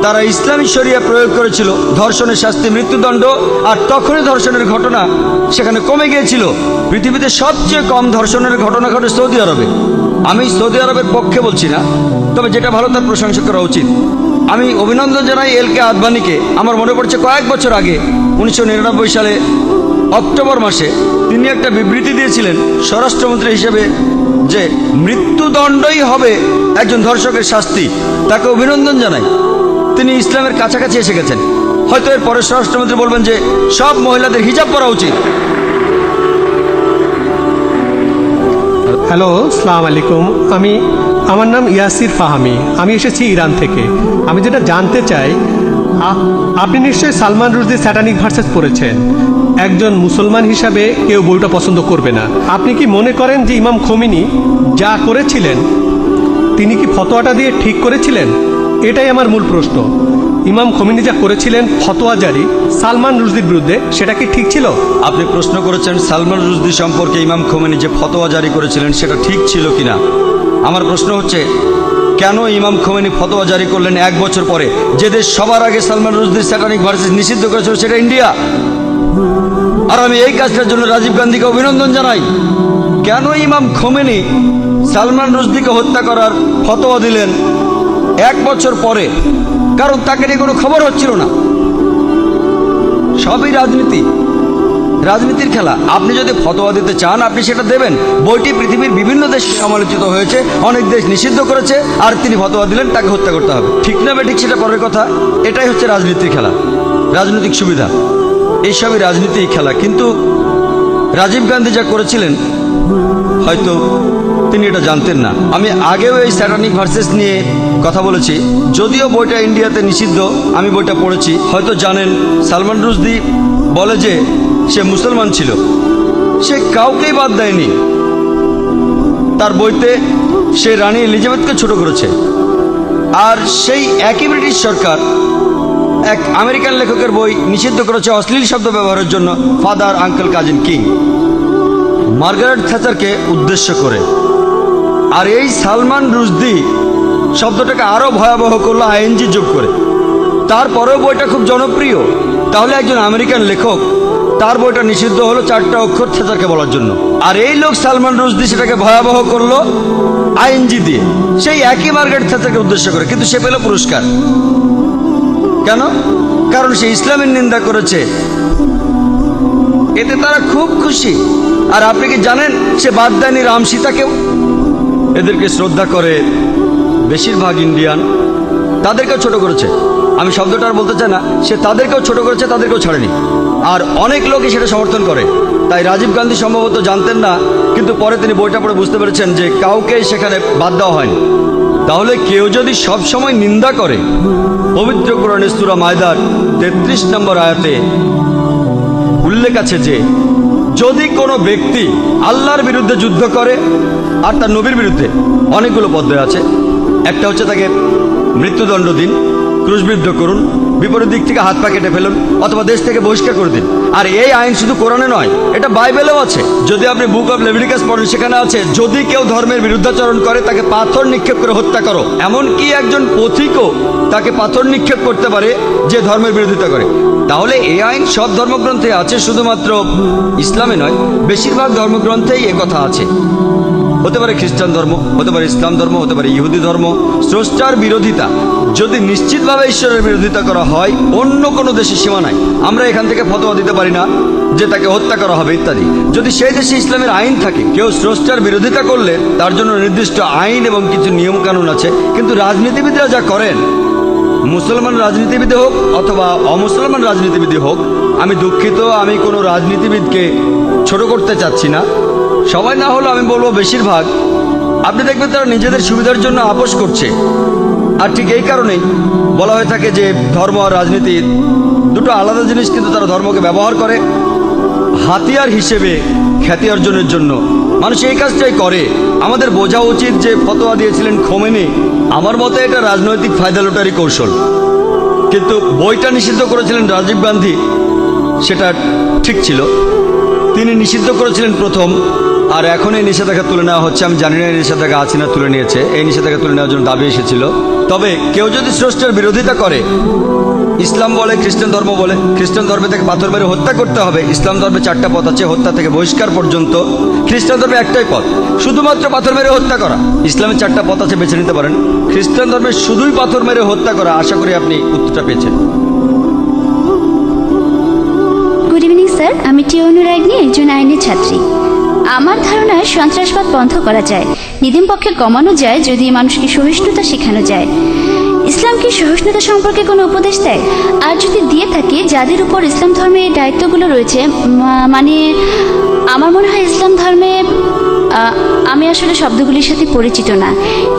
তারা ইসলামী শরিয়া প্রয়োগ করেছিল, ধর্ষণের শাস্তি মৃত্যুদণ্ড, আর তখনই ধর্ষণের ঘটনা সেখানে কমে গিয়েছিল। পৃথিবীতে সবচেয়ে কম ধর্ষণের ঘটনা ঘটে সৌদি আরবে। আমি সৌদি আরবের পক্ষে বলছি না, তবে যেটা ভালো তার প্রশংসা করা উচিত। আমি অভিনন্দন জানাই LK আদবানিকে। আমার মনে পড়ছে কয়েক বছর আগে 1999 সালে অক্টোবর মাসে তিনি একটা বিবৃতি দিয়েছিলেন স্বরাষ্ট্রমন্ত্রী হিসেবে যে মৃত্যুদণ্ডই হবে একজন ধর্ষকের শাস্তি। তাকে অভিনন্দন জানাই, তিনি ইসলামের কাছাকাছি এসে গেছেন। হয়তো এর পরে স্বরাষ্ট্রমন্ত্রী বলবেন যে সব মহিলাদের হিজাব পরা উচিত। হ্যালো, আসসালামু আলাইকুম। আমার নাম ইয়াসির ফাহামি, আমি এসেছি ইরান থেকে। আমি যেটা জানতে চাই, আপনি নিশ্চয়ই সালমান রুশদির স্যাটানিক ভার্সেস পড়েছেন। একজন মুসলমান হিসাবে কেউ বইটা পছন্দ করবে না। আপনি কি মনে করেন যে ইমাম খোমেনি যা করেছিলেন তিনি কি ফতোয়াটা দিয়ে ঠিক করেছিলেন? এটাই আমার মূল প্রশ্ন। ইমাম খোমেনি যা করেছিলেন ফতোয়া জারি সালমান রুশদির বিরুদ্ধে, সেটা কি ঠিক ছিল? আপনি প্রশ্ন করেছেন সালমান রুশদি সম্পর্কে ইমাম খোমেনি যে ফতোয়া জারি করেছিলেন সেটা ঠিক ছিল কিনা। আমার প্রশ্ন হচ্ছে কেন ইমাম খোমেনি ফতোয়া জারি করলেন 1 বছর পরে? যে দেশ সবার আগে সালমান রুশদির স্যাটানিক ভার্সেস নিষিদ্ধ করেছিল সেটা ইন্ডিয়া। আর আমি এই কাজটার জন্য রাজীব গান্ধীকে অভিনন্দন জানাই। কেন ইমাম খোমেনি সালমান রুশদিকে হত্যা করার ফতোয়া দিলেন 1 বছর পরে? কারণ তাকে নিয়ে কোনো খবর হচ্ছিল না। সবই রাজনীতি। রাজনীতির খেলা। আপনি যদি ফতোয়া দিতে চান আপনি সেটা দেবেন। বইটি পৃথিবীর বিভিন্ন দেশে সমালোচিত হয়েছে, অনেক দেশ নিষিদ্ধ করেছে, আর তিনি ফতোয়া দিলেন তাকে হত্যা করতে হবে। ঠিক না বেঠিক সেটা পরের কথা। এটাই হচ্ছে রাজনীতির খেলা, রাজনৈতিক সুবিধা, এইসবই রাজনীতির খেলা। কিন্তু রাজীব গান্ধী যা করেছিলেন হয়তো তিনি এটা জানতেন না। আমি আগেও এই স্যাটানিক ভার্সেস নিয়ে কথা বলেছি, যদিও বইটা ইন্ডিয়াতে নিষিদ্ধ, আমি বইটা পড়েছি। হয়তো জানেন সালমান রুশদি বলে যে সে মুসলমান ছিল, সে কাউকেই বাদ দেয়নি। তার বইতে সে রানী এলিজাবেথকে ছোট করেছে। আর সেই একই ব্রিটিশ সরকার এক আমেরিকান লেখকের বই নিষিদ্ধ করেছে অশ্লীল শব্দ ব্যবহারের জন্য, father, uncle, cousin, king, Margaret থ্যাচারকে উদ্দেশ্য করে। আর এই সালমান রুশদি শব্দটাকে আরো ভয়াবহ করলো আইএনজি যোগ করে। তারপরেও বইটা খুব জনপ্রিয়। তাহলে একজন আমেরিকান লেখক, তার বইটা নিষিদ্ধ হলো 4টা অক্ষর থ্যাচারকে বলার জন্য, আর এই লোক সালমান রুশদি সেটাকে ভয়াবহ করলো আইএনজি দিয়ে, সেই একই মার্গারেট থ্যাচারকে উদ্দেশ্য করে। কিন্তু সে পেল পুরস্কার। কেন? কারণ সে ইসলামের নিন্দা করেছে, এতে তারা খুব খুশি। আর আপনি কি জানেন সে বাদ দেয়নি রাম সীতাকেও? এদেরকে শ্রদ্ধা করে বেশিরভাগ ইন্ডিয়ান, তাদেরকেও ছোট করেছে। আমি শব্দটা আর বলতে চাই না, সে তাদেরকেও ছোট করেছে, তাদেরকেও ছাড়েনি। আর অনেক লোকই সেটা সমর্থন করে। তাই রাজীব গান্ধী সম্ভবত জানতেন না, কিন্তু পরে তিনি বইটা পড়ে বুঝতে পেরেছেন যে কাউকে সেখানে বাদ দেওয়া হয়নি। তাহলে কেউ যদি সব সময় নিন্দা করে, পবিত্র কোরআনের সূরা মায়দার 33 নম্বর আয়াতে উল্লেখ আছে যে যদি কোনো ব্যক্তি আল্লাহর বিরুদ্ধে যুদ্ধ করে আর তার নবীর বিরুদ্ধে, অনেকগুলো পদ্ধতি আছে। একটা হচ্ছে তাকে মৃত্যুদণ্ড দিন, ক্রুশবিদ্ধ করুন, বিপরীত দিক থেকে হাত পা কেটে ফেলুন, অথবা দেশ থেকে বহিষ্কার করে দিন। আর এই আইন শুধু কোরআনে নয়, এটা বাইবেলেও আছে। যদি আপনি বুক অফ লেভিটিকাস পড়েন, সেখানে আছে যদি কেউ ধর্মের বিরুদ্ধাচরণ করে তাকে পাথর নিক্ষেপ করে হত্যা করো। এমনকি একজন পথিকও তাকে পাথর নিক্ষেপ করতে পারে যে ধর্মের বিরোধিতা করে। তাহলে এই আইন সব ধর্মগ্রন্থে আছে, শুধুমাত্র ইসলামে নয়, বেশিরভাগ ধর্মগ্রন্থেই এ কথা আছে। হতে পারে খ্রিস্টান ধর্ম, হতে পারে ইসলাম ধর্ম, হতে পারে ইহুদি ধর্ম। স্রষ্টার বিরোধিতা যদি নিশ্চিতভাবে ঈশ্বরের বিরোধিতা করা হয়, অন্য কোনো দেশে সীমা নাই। আমরা এখান থেকে ফতোয়া দিতে পারি না যে তাকে হত্যা করা হবে ইত্যাদি। যদি সেই দেশে ইসলামের আইন থাকে, কেউ স্রষ্টার বিরোধিতা করলে তার জন্য নির্দিষ্ট আইন এবং কিছু নিয়ম কানুন আছে। কিন্তু রাজনীতিবিদরা যা করেন, মুসলমান রাজনীতিবিদ হোক অথবা অমুসলমান রাজনীতিবিদ হোক, আমি দুঃখিত, আমি কোনো রাজনীতিবিদকে ছোট করতে চাচ্ছি না, সবাই না হলেও আমি বলবো বেশিরভাগ, আপনি দেখবেন তারা নিজেদের সুবিধার জন্য আপোষ করছে। আর ঠিক এই কারণেই বলা হয়ে থাকে যে ধর্ম আর রাজনীতি দুটো আলাদা জিনিস, কিন্তু তারা ধর্মকে ব্যবহার করে হাতিয়ার হিসেবে খ্যাতি অর্জনের জন্য। মানুষ এই কাজটাই করে। আমাদের বোঝা উচিত যে ফতোয়া দিয়েছিলেন খোমেনি, আমার মতে এটা রাজনৈতিক ফায়দা লোটারি কৌশল। কিন্তু বইটা নিষিদ্ধ করেছিলেন রাজীব গান্ধী, সেটা ঠিক ছিল। তিনি নিষিদ্ধ করেছিলেন প্রথম, আর এখন এই নিষেধাজ্ঞা তুলে নেওয়া হচ্ছে। আমি জানি না এই নিষেধাজ্ঞা আছে না তুলে নিয়েছে। এই নিষেধাজ্ঞা তুলে নেওয়ার জন্য দাবি এসেছিল। তবে কেউ যদি স্রষ্টার বিরোধিতা করে, ইসলাম বলে, খ্রিস্টান ধর্ম বলে, খ্রিস্টান ধর্মে থেকে পাথর মেরে হত্যা করতে হবে। ইসলাম ধর্মে 4টা পথ আছে, হত্যা থেকে বহিষ্কার পর্যন্ত। খ্রিস্টান ধর্মে একটাই পথ, শুধুমাত্র পাথর মেরে হত্যা করা। ইসলামের 4টা পথ আছে, বেছে নিতে পারেন। খ্রিস্টান ধর্মে শুধুই পাথর মেরে হত্যা করা। আশা করি আপনি উত্তরটা পেয়েছেন। গুড ইভিনিং স্যার, আমি টি অনুরাগনী, একজন আইনের ছাত্রী। আমার ধারণায় সন্ত্রাসবাদ বন্ধ করা যায়, নিদিম পক্ষে কমানো যায় যদি মানুষকে সহিষ্ণুতা শেখানো যায়। ইসলাম কি সহিষ্ণুতা সম্পর্কে কোনো উপদেশ দেয়? আর যদি দিয়ে থাকে, যাদের উপর ইসলাম ধর্মে এই দায়িত্বগুলো রয়েছে, মানে আমার মনে হয় ইসলাম ধর্মে, আমি আসলে শব্দগুলির সাথে পরিচিত না।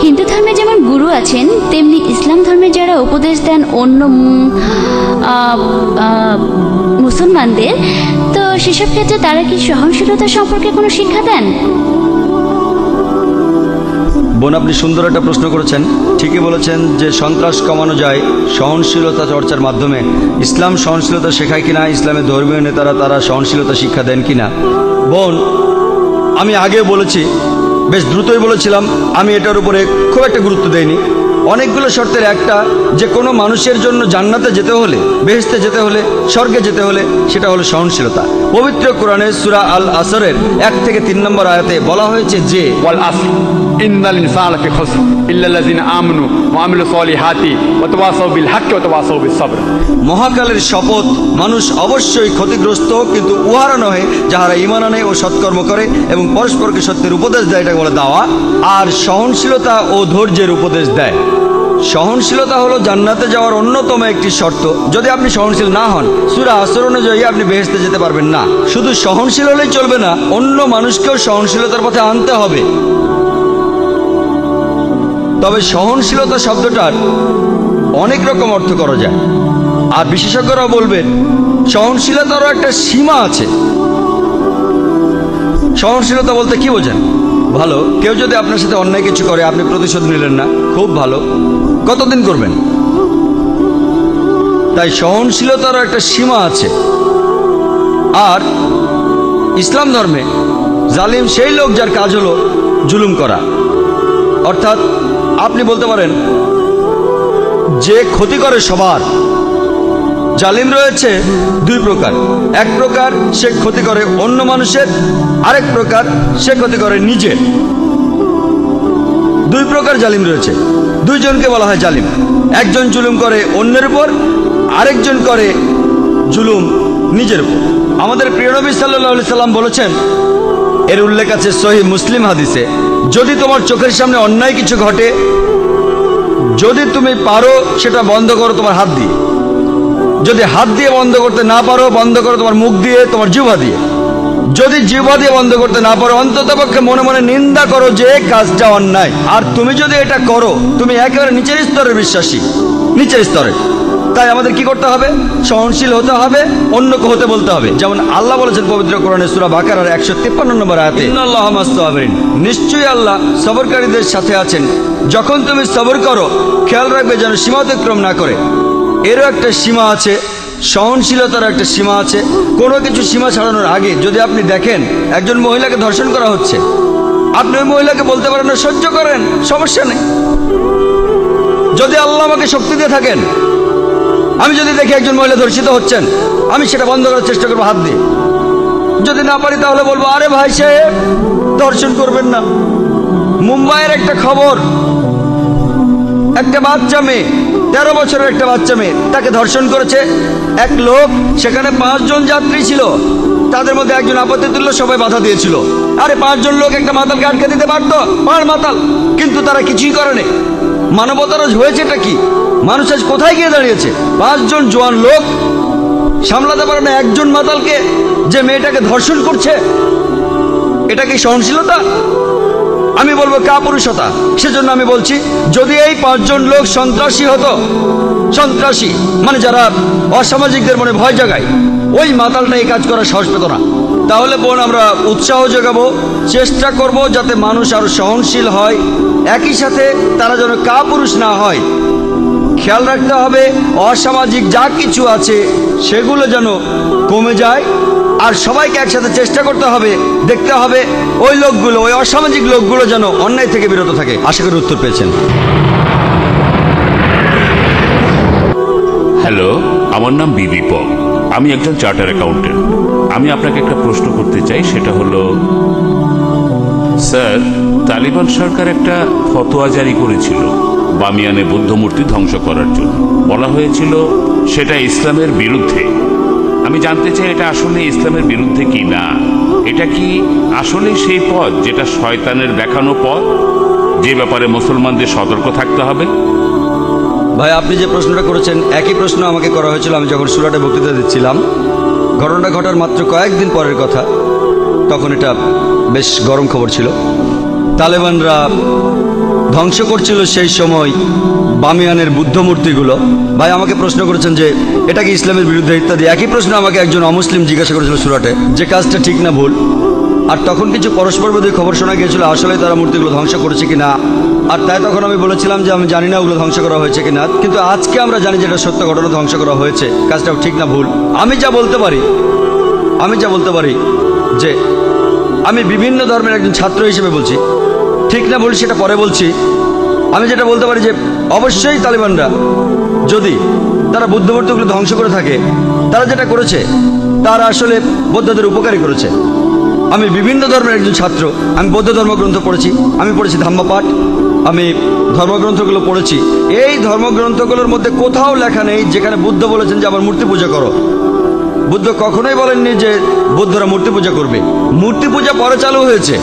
হিন্দু ধর্মে যেমন গুরু আছেন, তেমনি ইসলাম ধর্মে যারা উপদেশ দেন অন্য মুসলমানদের, তো সেসব ক্ষেত্রে তারা কি সহনশীলতা সম্পর্কে কোনো শিক্ষা দেন? বোন, আপনি সুন্দর একটা প্রশ্ন করেছেন। ঠিকই বলেছেন যে সন্ত্রাস কমানো যায় সহনশীলতা চর্চার মাধ্যমে। ইসলাম সহনশীলতা শেখায় কিনা, ইসলামের ধর্মীয় নেতারা তারা সহনশীলতা শিক্ষা দেন কিনা? বোন, আমি আগে বলেছি, বেশ দ্রুতই বলেছিলাম, আমি এটার উপরে খুব একটা গুরুত্ব দেইনি। অনেকগুলো শর্তের একটা, যে কোনো মানুষের জন্য জান্নাতে যেতে হলে, বেহেশতে যেতে হলে, স্বর্গে যেতে হলে সেটা হলো সহনশীলতা। পবিত্র কোরআনে সূরা আল আসরের 1 থেকে 3 নম্বর আয়াতে বলা হয়েছে যে ওয়াল আসর ইন্নাল ইনসানা ফি খুসর ইল্লাল্লাযিনা আমানু ওয়া আমিলুস সলিহাতি ওয়া তাওয়াসাউ বিল হাক্কি ওয়া তাওয়াসাউ বিস সাবর। মহাকালের শপথ, মানুষ অবশ্যই ক্ষতিগ্রস্ত, কিন্তু উহারা নহে যাহারা ঈমান আনে ও সৎকর্ম করে এবং পরস্পরকে সত্যের উপদেশ দেয়, এটা বলে দাওয়া। আর সহনশীলতা ও ধৈর্যের উপদেশ দেয়। সহনশীলতা হলো জান্নাতে যাওয়ার অন্যতম একটি শর্ত। যদি আপনি সহনশীল না হন, সূরা আসর অনুযায়ী আপনি বেহেশতে যেতে পারবেন না। শুধু সহনশীল হলেই চলবে না, অন্য মানুষকেও সহনশীলতার পথে আনতে হবে। তবে সহনশীলতা শব্দটার অনেক রকম অর্থ করা যায়, আর বিশেষজ্ঞরা বলবেন সহনশীলতারও একটা সীমা আছে। সহনশীলতা বলতে কি বোঝেন? ভালো, কেউ যদি আপনার সাথে অন্যায় কিছু করে, আপনি প্রতিশোধ নিলেন না, খুব ভালো, কতদিন করবেন? তাই সহনশীলতারও একটা সীমা আছে। আর ইসলাম ধর্মে জালিম সেই লোক যার কাজ হলো জুলুম করা। অর্থাৎ আপনি বলতে পারেন যে ক্ষতি করে সবার। জালিম রয়েছে দুই প্রকার। এক প্রকার সে ক্ষতি করে অন্য মানুষের, আরেক প্রকার সে ক্ষতি করে নিজের। দুই প্রকার জালিম রয়েছে, দুইজনকে বলা হয় জালিম। একজন জুলুম করে অন্যের উপর, আরেকজন করে জুলুম নিজের উপর। আমাদের প্রিয় নবী সাল্লাল্লাহু আলাইহি সাল্লাম বলেছেন, এর উল্লেখ আছে সহিহ মুসলিম হাদিসে, যদি তোমার চোখের সামনে অন্যায় কিছু ঘটে, যদি তুমি পারো সেটা বন্ধ করো তোমার হাত দিয়ে। যদি হাত দিয়ে বন্ধ করতে না পারো, বন্ধ করো তোমার মুখ দিয়ে, তোমার জিহ্বা দিয়ে। যদি জিহ্বা দিয়ে বন্ধ করতে না পারো, অন্ততপক্ষে মনে মনে নিন্দা করো যে কাজটা অন্যায়। আর তুমি যদি এটা করো, তুমি একেবারে নিচের স্তরের বিশ্বাসী, নিচের স্তরে। তাই আমাদের কি করতে হবে? সহনশীল হতে হবে, অন্যকে হতে বলতে হবে। যেমন আল্লাহ বলেছেন পবিত্র কোরআনে সূরা বাকারার 153 নম্বর আয়াতে, ইন্নাল্লাহা মা'আস সাবিরিন, নিশ্চয়ই আল্লাহ সবরকারীদের সাথে আছেন। যখন তুমি সবর করো, খেয়াল রাখবে যেন সীমা অতিক্রম না করে। এরও একটা সীমা আছে, সহনশীলতার একটা সীমা আছে। কোনো কিছু সীমা ছাড়ানোর আগে যদি আপনি দেখেন একজন মহিলাকে ধর্ষণ করা হচ্ছে, আপনি ওই মহিলাকে বলতে পারেন না সহ্য করেন, সমস্যা নেই। যদি আল্লাহ আমাকে শক্তি দিয়ে থাকেন, আমি যদি দেখি একজন মহিলা ধর্ষিত হচ্ছেন, আমি সেটা বন্ধ করার চেষ্টা করবো হাত দিয়ে। যদি না পারি তাহলে বলবো, আরে ভাই সাহেব ধর্ষণ করবেন না। মুম্বাইয়ের একটা খবর, একটা বাচ্চা মেয়ে, 13 বছরের একটা বাচ্চা মেয়ে, তাকে ধর্ষণ করেছে এক লোক। সেখানে 5 জন যাত্রী ছিল, তাদের মধ্যে একজন আপত্তি তুলল, সবাই বাধা দিয়েছিল। আরে 5 জন লোক একটা মাতালকে আটকে দিতে পারতো, মাতাল, কিন্তু তারা কিছুই করেনি। মানবতার হয়েছেটা কি? মানুষ আজ কোথায় গিয়ে দাঁড়িয়েছে? 5 জন জোয়ান লোক সামলাতে পারে না একজন মাতালকে, যে মেয়েটাকে ধর্ষণ করছে। এটা কি সহনশীলতা? আমি বলবো কাপুরুষতা। সেজন্য আমি বলছি, যদি এই 5 জন লোক সন্ত্রাসী হতো, সন্ত্রাসী মানে যারা অসামাজিকদের মনে ভয় জাগায়, ওই মাতালটা এই কাজ করার সাহস পেত না। তাহলে বোন, আমরা উৎসাহ যোগাবো, চেষ্টা করব যাতে মানুষ আরো সহনশীল হয়, একই সাথে তারা যেন কাপুরুষ না হয়। খেয়াল রাখতে হবে অসামাজিক যা কিছু আছে সেগুলো যেন কমে যায়। আর সবাইকে একসাথে চেষ্টা করতে হবে, দেখতে হবে ওই লোকগুলো, ওই অসামাজিক লোকগুলো যেন অন্যায় থেকে বিরত থাকে। আশা করি উত্তর পেয়েছেন। হ্যালো, আমার নাম বিদীপক, আমি একজন চার্টার অ্যাকাউন্টেন্ট। আমি আপনাকে একটা প্রশ্ন করতে চাই, সেটা হলো, স্যার, তালিবান সরকার একটা ফতোয়া জারি করেছিল বামিয়ানে বৌদ্ধ মূর্তি ধ্বংস করার জন্য। বলা হয়েছিল সেটা ইসলামের বিরুদ্ধে। আমি জানতে চাই এটা আসলে ইসলামের বিরুদ্ধে কি না। এটা কি আসলে সেই পথ যেটা শয়তানের দেখানো পথ, যে ব্যাপারে মুসলমানদের সতর্ক থাকতে হবে? ভাই, আপনি যে প্রশ্নটা করেছেন একই প্রশ্ন আমাকে করা হয়েছিল আমি যখন সুরাটে বক্তৃতা দিচ্ছিলাম। ঘটনাটা ঘটার মাত্র কয়েকদিন পরের কথা, তখন এটা বেশ গরম খবর ছিল। তালেবানরা ধ্বংস করছিল সেই সময় বামিয়ানের বুদ্ধ মূর্তিগুলো। ভাই আমাকে প্রশ্ন করেছেন যে এটা কি ইসলামের বিরুদ্ধে ইত্যাদি। একই প্রশ্ন আমাকে একজন অমুসলিম জিজ্ঞাসা করেছিল সুরাটে, যে কাজটা ঠিক না ভুল। আর তখন কিছু পরস্পরবিরোধী খবর শোনা গিয়েছিল, আসলে তারা মূর্তিগুলো ধ্বংস করেছে কিনা। আর তাই তখন আমি বলেছিলাম যে আমি জানি না ওগুলো ধ্বংস করা হয়েছে কিনা, কিন্তু আজকে আমরা জানি যে এটা সত্য ঘটনা, ধ্বংস করা হয়েছে। কাজটাও ঠিক না ভুল, আমি যা বলতে পারি যে আমি বিভিন্ন ধর্মের একজন ছাত্র হিসেবে বলছি, ঠিক না ভুল সেটা পরে বলছি। আমি যেটা বলতে পারি যে অবশ্যই তালিবানরা যদি তারা বৌদ্ধ মূর্তিগুলো ধ্বংস করে থাকে, তারা যেটা করেছে তারা আসলে বৌদ্ধদের উপকারী করেছে। আমি বিভিন্ন ধর্মের একজন ছাত্র, আমি বৌদ্ধ ধর্মগ্রন্থ পড়েছি, আমি পড়েছি ধাম্মাপাঠ, আমি ধর্মগ্রন্থগুলো পড়েছি। এই ধর্মগ্রন্থগুলোর মধ্যে কোথাও লেখা নেই যেখানে বুদ্ধ বলেছেন যে আমার মূর্তি পূজা করো। বুদ্ধ কখনোই বলেননি যে বৌদ্ধরা মূর্তি পূজা করবে। মূর্তি পূজা পরে চালু হয়েছে।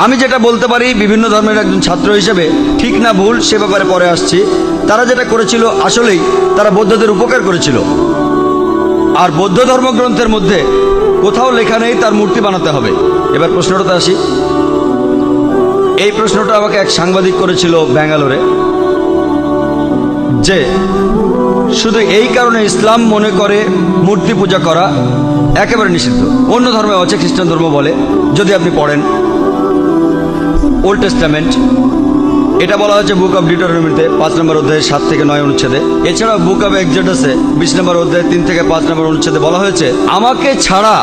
আমি যেটা বলতে পারি বিভিন্ন ধর্মের একজন ছাত্র হিসেবে, ঠিক না ভুল সে ব্যাপারে পরে আসছি, তারা যেটা করেছিল আসলেই তারা বৌদ্ধদের উপকার করেছিল। আর বৌদ্ধ ধর্মগ্রন্থের মধ্যে কোথাও লেখা নেই তার মূর্তি বানাতে হবে। এবার প্রশ্নটাতে আসি। এই প্রশ্নটা আমাকে এক সাংবাদিক করেছিল ব্যাঙ্গালোরে, যে শুধু এই কারণে ইসলাম মনে করে মূর্তি পূজা করা একেবারে নিষিদ্ধ। অন্য ধর্মে আছে, খ্রিস্টান ধর্ম বলে, যদি আপনি পড়েন ওল্ড টেস্টামেন্ট, এটা বলা হয়েছে বুক অফ ডিউটেরোনমিতে 5 নম্বর অধ্যায়ে 7 থেকে 9 অনুচ্ছেদে। এছাড়া বুক অফ এক্সোডাসে 20 নম্বর অধ্যায়ে 3 থেকে 5 নম্বর অনুচ্ছেদে বলা হয়েছে আমাকে ছাড়া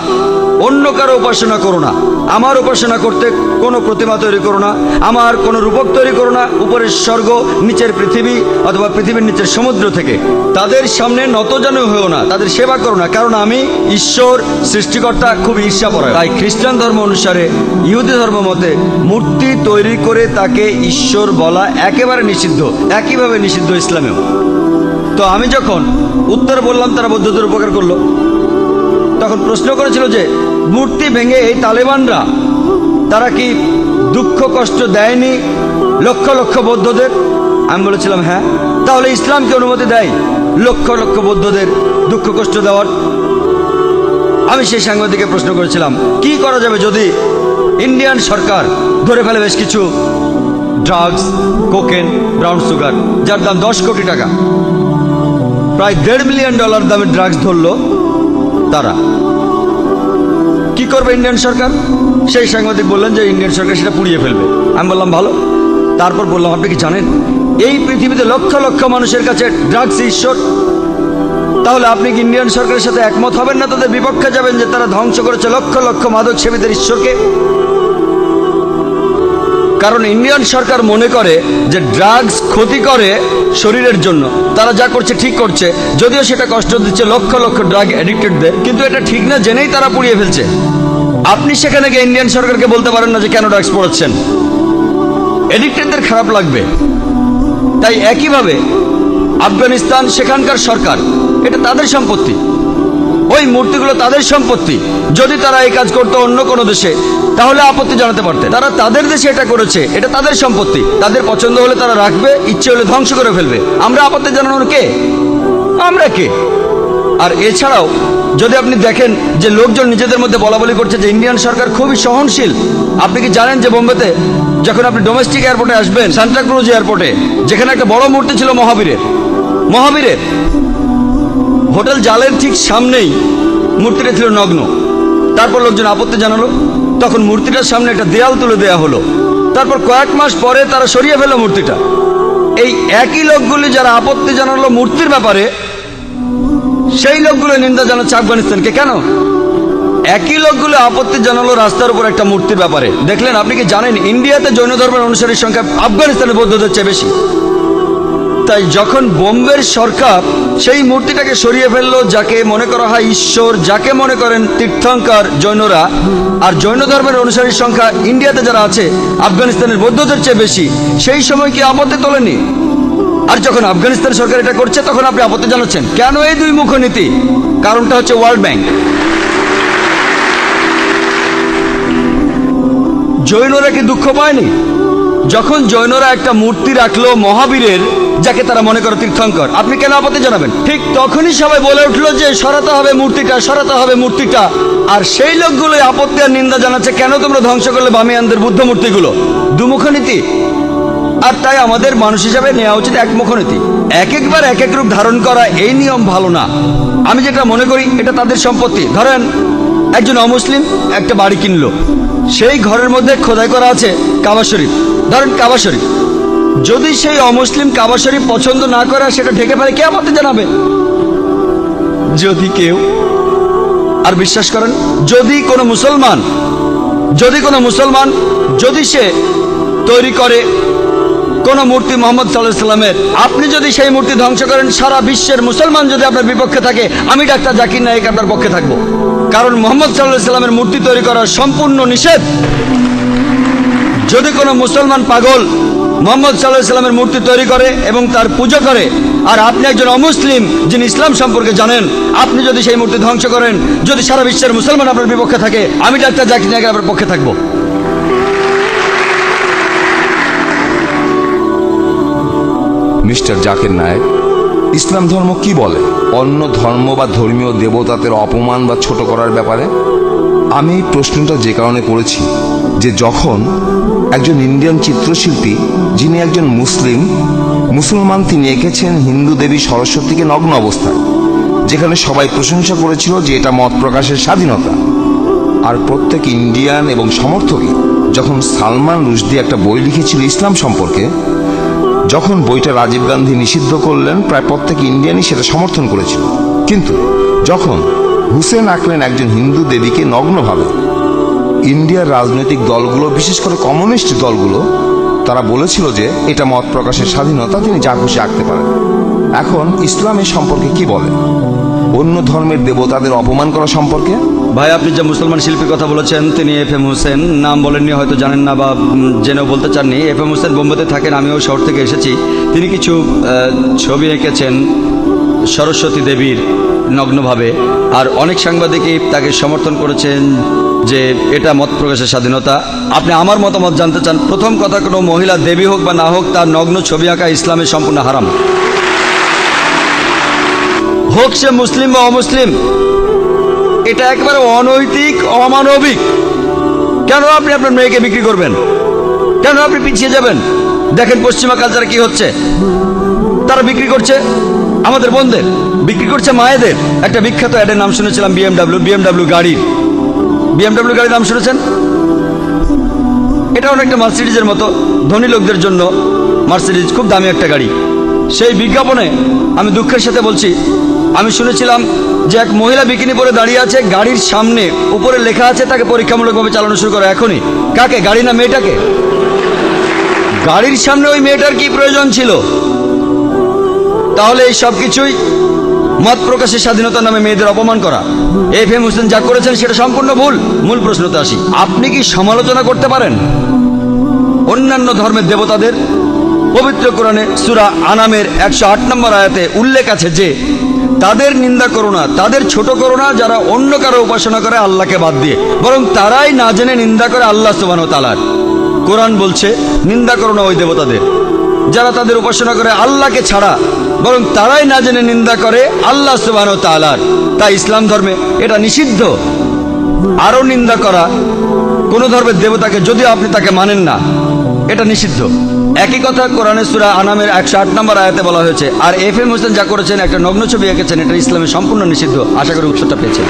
অন্য কারো উপাসনা করো না, আমার উপাসনা করতে কোনো প্রতিমা তৈরি করো না, আমার কোনো রূপক তৈরি করো না উপরের স্বর্গ নিচের পৃথিবী অথবা পৃথিবীর নিচের সমুদ্র থেকে। তাদের সামনে নতজানু হয়েও না, তাদের সেবা করো না, কারণ আমি ঈশ্বর সৃষ্টিকর্তা খুব ঈর্ষাপরায়ণ। তাই খ্রিস্টান ধর্ম অনুসারে, ইহুদি ধর্ম মতে মূর্তি তৈরি করে তাকে ঈশ্বর বলা একেবারে নিষিদ্ধ, একইভাবে নিষিদ্ধ ইসলামেও। তো আমি যখন উত্তর বললাম তারা বৌদ্ধদের উপকার করলো, তখন প্রশ্ন করেছিল যে মূর্তি ভেঙে এই তালেবানরা তারা কি দুঃখ কষ্ট দেয়নি লক্ষ লক্ষ বৌদ্ধদের? আমি বলেছিলাম হ্যাঁ। তাহলে ইসলাম কি অনুমতি দেয় লক্ষ লক্ষ বৌদ্ধদের দুঃখ কষ্ট দেওয়ার? আমি সেই সাংবাদিককে প্রশ্ন করেছিলাম কি করা যাবে যদি ইন্ডিয়ান সরকার ধরে ফেলে বেশ কিছু ড্রাগস, কোকেন, ব্রাউন সুগার, যার দাম 10 কোটি টাকা, প্রায় $1.5 মিলিয়ন দামের ড্রাগস ধরলো, তারা কি করবে ইন্ডিয়ান সরকার? সেই সাংবাদিক বললেন যে ইন্ডিয়ান সরকার সেটা পুড়িয়ে ফেলবে। আমি বললাম ভালো। তারপর বললাম আপনি কি জানেন এই পৃথিবীতে লক্ষ লক্ষ মানুষের কাছে ড্রাগস ঈশ্বর? তাহলে আপনি কি ইন্ডিয়ান সরকারের সাথে একমত হবেন না, তাদের বিপক্ষে যাবেন যে তারা ধ্বংস করেছে লক্ষ লক্ষ মাদক সেবীদের ঈশ্বরকে? কারণ ইন্ডিয়ান সরকার মনে করে যে ড্রাগস ক্ষতি করে শরীরের জন্য, তারা যা করছে ঠিক করছে, যদিও সেটা কষ্ট দিচ্ছে লক্ষ লক্ষ ড্রাগ অ্যাডিক্টেডদের, কিন্তু এটা ঠিক না জেনেই তারা পুড়িয়ে ফেলছে। আপনি সেখানে গিয়ে ইন্ডিয়ান সরকারকে বলতে পারেন না যে কেন ড্রাগস পড়াচ্ছেন, অ্যাডিক্টেডদের খারাপ লাগবে। তাই একইভাবে আফগানিস্তান, সেখানকার সরকার, এটা তাদের সম্পত্তি, ওই মূর্তিগুলো তাদের সম্পত্তি। যদি তারা এই কাজ করতো অন্য কোনো দেশে তাহলে আপত্তি জানাতে পারতেন। তারা তাদের দেশে এটা করেছে, এটা তাদের সম্পত্তি, তাদের পছন্দ হলে তারা রাখবে, ইচ্ছে হলে ধ্বংস করে ফেলবে। আমরা আপত্তি জানানোর কে? আমরা কে? আর এছাড়াও যদি আপনি দেখেন যে লোকজন নিজেদের মধ্যে বলাবলি করছে যে ইন্ডিয়ান সরকার খুবই সহনশীল। আপনি কি জানেন যে বোম্বেতে যখন আপনি ডোমেস্টিক এয়ারপোর্টে আসবেন, সান্টাক্রুজ এয়ারপোর্টে, যেখানে একটা বড় মূর্তি ছিল মহাবীরের, হোটেল জালের ঠিক সামনেই মূর্তিটা ছিল নগ্ন। তারপর লোকজন আপত্তি জানালো, তখন মূর্তিটার সামনে একটা দেয়াল তুলে দেয়া হলো। তারপর কয়েক মাস পরে তারা সরিয়ে ফেললো মূর্তিটা। এই একই লোকগুলি যারা আপত্তি জানালো মূর্তির ব্যাপারে, সেই লোকগুলো নিন্দা জানাচ্ছে আফগানিস্তানকে। কেন? একই লোকগুলো আপত্তি জানালো রাস্তার উপর একটা মূর্তির ব্যাপারে। দেখলেন? আপনি কি জানেন ইন্ডিয়াতে জৈন ধর্মের অনুসারীর সংখ্যা আফগানিস্তানের বৌদ্ধদের চেয়ে বেশি? তাই যখন বোম্বের সরকার সেই মূর্তিটাকে সরিয়ে ফেললো, যাকে মনে করা হয় ঈশ্বর, যাকে মনে করেন তীর্থঙ্কর জৈনরা, আর জৈন ধর্মের অনুসারীর সংখ্যা ইন্ডিয়াতে যারা আছে আফগানিস্তানের বৌদ্ধদের চেয়ে বেশি, সেই সময় কি আপত্তি তোলেনি? আর যখন আফগানিস্তান সরকার এটা করছে তখন আপনি আপত্তি জানাচ্ছেন কেন? এই দুই মুখ নীতি। কারণটা হচ্ছে ওয়ার্ল্ড ব্যাংক। জৈনরা কি দুঃখ পায়নি যখন জৈনরা একটা মূর্তি রাখলো মহাবীরের, যাকে তারা মনে করে তীর্থঙ্কর? আপনি কেন আপত্তি জানাবেন? ঠিক তখনই সবাই বলে উঠলো যে সরাতে হবে মূর্তিটা, সরাতে হবে মূর্তিটা। আর সেই লোকগুলোই আপত্তি আর নিন্দা জানাচ্ছে কেন তোমরা ধ্বংস করলে বামিয়ানদের বুদ্ধ মূর্তিগুলো? দুমুখ নীতি। আর তাই আমাদের মানুষ হিসাবে নেওয়া উচিত একমুখ নীতি। এক একবার এক এক রূপ ধারণ করা, এই নিয়ম ভালো না। আমি যেটা মনে করি এটা তাদের সম্পত্তি। ধরেন একজন অমুসলিম একটা বাড়ি কিনলো, সেই ঘরের মধ্যে খোদাই করা আছে কাবা শরীফ, ধরেন কাবা শরীফ। যদি সেই অমুসলিম কাবা শরীফ পছন্দ না করে সেটা ঢেকে ফেলে, কে আপত্তি জানাবে? যদি কেউ, আর বিশ্বাস করেন যদি কোনো মুসলমান যদি সে তৈরি করে কোন মূর্তি মোহাম্মদ সাল্লাল্লাহু আলাইহি সাল্লামের, আপনি যদি সেই মূর্তি ধ্বংস করেন, সারা বিশ্বের মুসলমান যদি আপনার বিপক্ষে থাকে, আমি ডাক্তার জাকির নায়েক আপনার পক্ষে থাকবো। কারণ মোহাম্মদ সাল্লাল্লাহু আলাইহি সাল্লামের মূর্তি তৈরি করা সম্পূর্ণ নিষেধ। যদি কোনো মুসলমান পাগল মোহাম্মদ সাল্লাল্লাহু আলাইহি সাল্লামের মূর্তি তৈরি করে এবং তার পুজো করে, আর আপনি একজন অমুসলিম যিনি ইসলাম সম্পর্কে জানেন, আপনি যদি সেই মূর্তি ধ্বংস করেন, যদি সারা বিশ্বের মুসলমান আপনার বিপক্ষে থাকে, আমি ডাক্তার জাকির নায়েক আপনার পক্ষে থাকবো। মিস্টার জাকির নায়েক, ইসলাম ধর্ম কি বলে অন্য ধর্ম বা ধর্মীয় দেবতাদের অপমান বা ছোট করার ব্যাপারে? আমি এই প্রশ্নটা যে কারণে করেছি যে যখন একজন ইন্ডিয়ান চিত্রশিল্পী, যিনি একজন মুসলমান, তিনি এঁকেছেন হিন্দু দেবী সরস্বতীকে নগ্ন অবস্থায়, যেখানে সবাই প্রশংসা করেছিল যে এটা মত প্রকাশের স্বাধীনতা। আর প্রত্যেক ইন্ডিয়ান এবং সমর্থকই যখন সালমান রুশদি একটা বই লিখেছিল ইসলাম সম্পর্কে, যখন বইটা রাজীব গান্ধী নিষিদ্ধ করলেন, প্রায় প্রত্যেক ইন্ডিয়ানই সেটা সমর্থন করেছিল। কিন্তু যখন হুসেন আঁকলেন একজন হিন্দু দেবীকে নগ্নভাবে, ইন্ডিয়ার রাজনৈতিক দলগুলো, বিশেষ করে কমিউনিস্ট দলগুলো, তারা বলেছিল যে এটা মত প্রকাশের স্বাধীনতা, তিনি যা খুশি আঁকতে পারেন। এখন ইসলামের সম্পর্কে কি বলে অন্য ধর্মের দেবতাদের অপমান করা সম্পর্কে? ভাই, আপনি যে মুসলমান শিল্পীর কথা বলেছেন, তিনি FM হোসেন, নাম বলেননি, হয়তো জানেন না বা জেনেও বলতে চাননি। FM হোসেন বোম্বেতে থাকেন, আমিও শহর থেকে এসেছি। তিনি কিছু ছবি এঁকেছেন সরস্বতী দেবীর নগ্নভাবে, আর অনেক সাংবাদিকই তাকে সমর্থন করেছেন যে এটা মত প্রকাশের স্বাধীনতা। আপনি আমার মতামত জানতে চান? প্রথম কথা, কোনো মহিলা দেবী হোক বা না হোক, তার নগ্ন ছবি আঁকা ইসলামে সম্পূর্ণ হারাম। হোক সে মুসলিম বা অমুসলিম, এটা একেবারে অনৈতিক, অমানবিক। কেন আপনি আপনার মেয়েকে বিক্রি করবেন? কেন আপনি পিছিয়ে যাবেন? দেখেন পশ্চিমা কালচারে কি হচ্ছে। তারা বিক্রি করছে আমাদের বোনদের, বিক্রি করছে মায়েদের। একটা বিখ্যাত অ্যাডের নাম শুনেছিলাম, বিএমডাব্লিউ গাড়ির। বিএমডাব্লিউ গাড়ির নাম শুনেছেন? এটা অনেকটা মার্সিডিজের মতো, ধনী লোকদের জন্য মার্সিডিজ খুব দামি একটা গাড়ি। সেই বিজ্ঞাপনে আমি দুঃখের সাথে বলছি, আমি শুনেছিলাম যে এক মহিলা বিকিনি পরে দাঁড়িয়ে আছে, গাড়ির সামনে উপরে লেখা আছে তাকে পরীক্ষামূলকভাবে চালানো শুরু করো এখনই। কাকে? গাড়ি না মেয়েটাকে? গাড়ির সামনে ওই মেয়েটার কি প্রয়োজন ছিল? তাহলে এই সব কিছুই মত প্রকাশের স্বাধীনতার নামে মেয়েদের অপমান করা। FM হোসেন যা করেছেন সেটা সম্পূর্ণ ভুল। মূল প্রশ্নতে আসি, আপনি কি সমালোচনা করতে পারেন অন্যান্য ধর্মের দেবতাদের? পবিত্র কোরআনে সূরা আনামের 108 নম্বর আয়াতে উল্লেখ আছে যে তাদের নিন্দা করো না, তাদের ছোট করো না যারা অন্য কারো উপাসনা করে আল্লাহকে বাদ দিয়ে, বরং তারাই না জেনে নিন্দা করে আল্লাহ সুবহানাহু ওয়া তাআলার। কোরআন বলছে নিন্দা করো না ওই দেবতাদের যারা তাদের উপাসনা করে আল্লাহকে ছাড়া, বরং তারাই না জেনে নিন্দা করে আল্লাহ সুবহানাহু ওয়া তাআলার। তাই ইসলাম ধর্মে এটা নিষিদ্ধ। আরও নিন্দা করা কোন ধর্মের দেবতাকে, যদিও আপনি তাকে মানেন না, এটা নিষিদ্ধ। একই কথা কোরআনে সূরা আনামের 108 নম্বর আয়াতে বলা হয়েছে। আর FM হোসেন যা করেছেন, একটা নগ্ন ছবি এঁকেছেন, এটা ইসলামে সম্পূর্ণ নিষিদ্ধ। আশা করি উত্তরটা পেয়েছেন।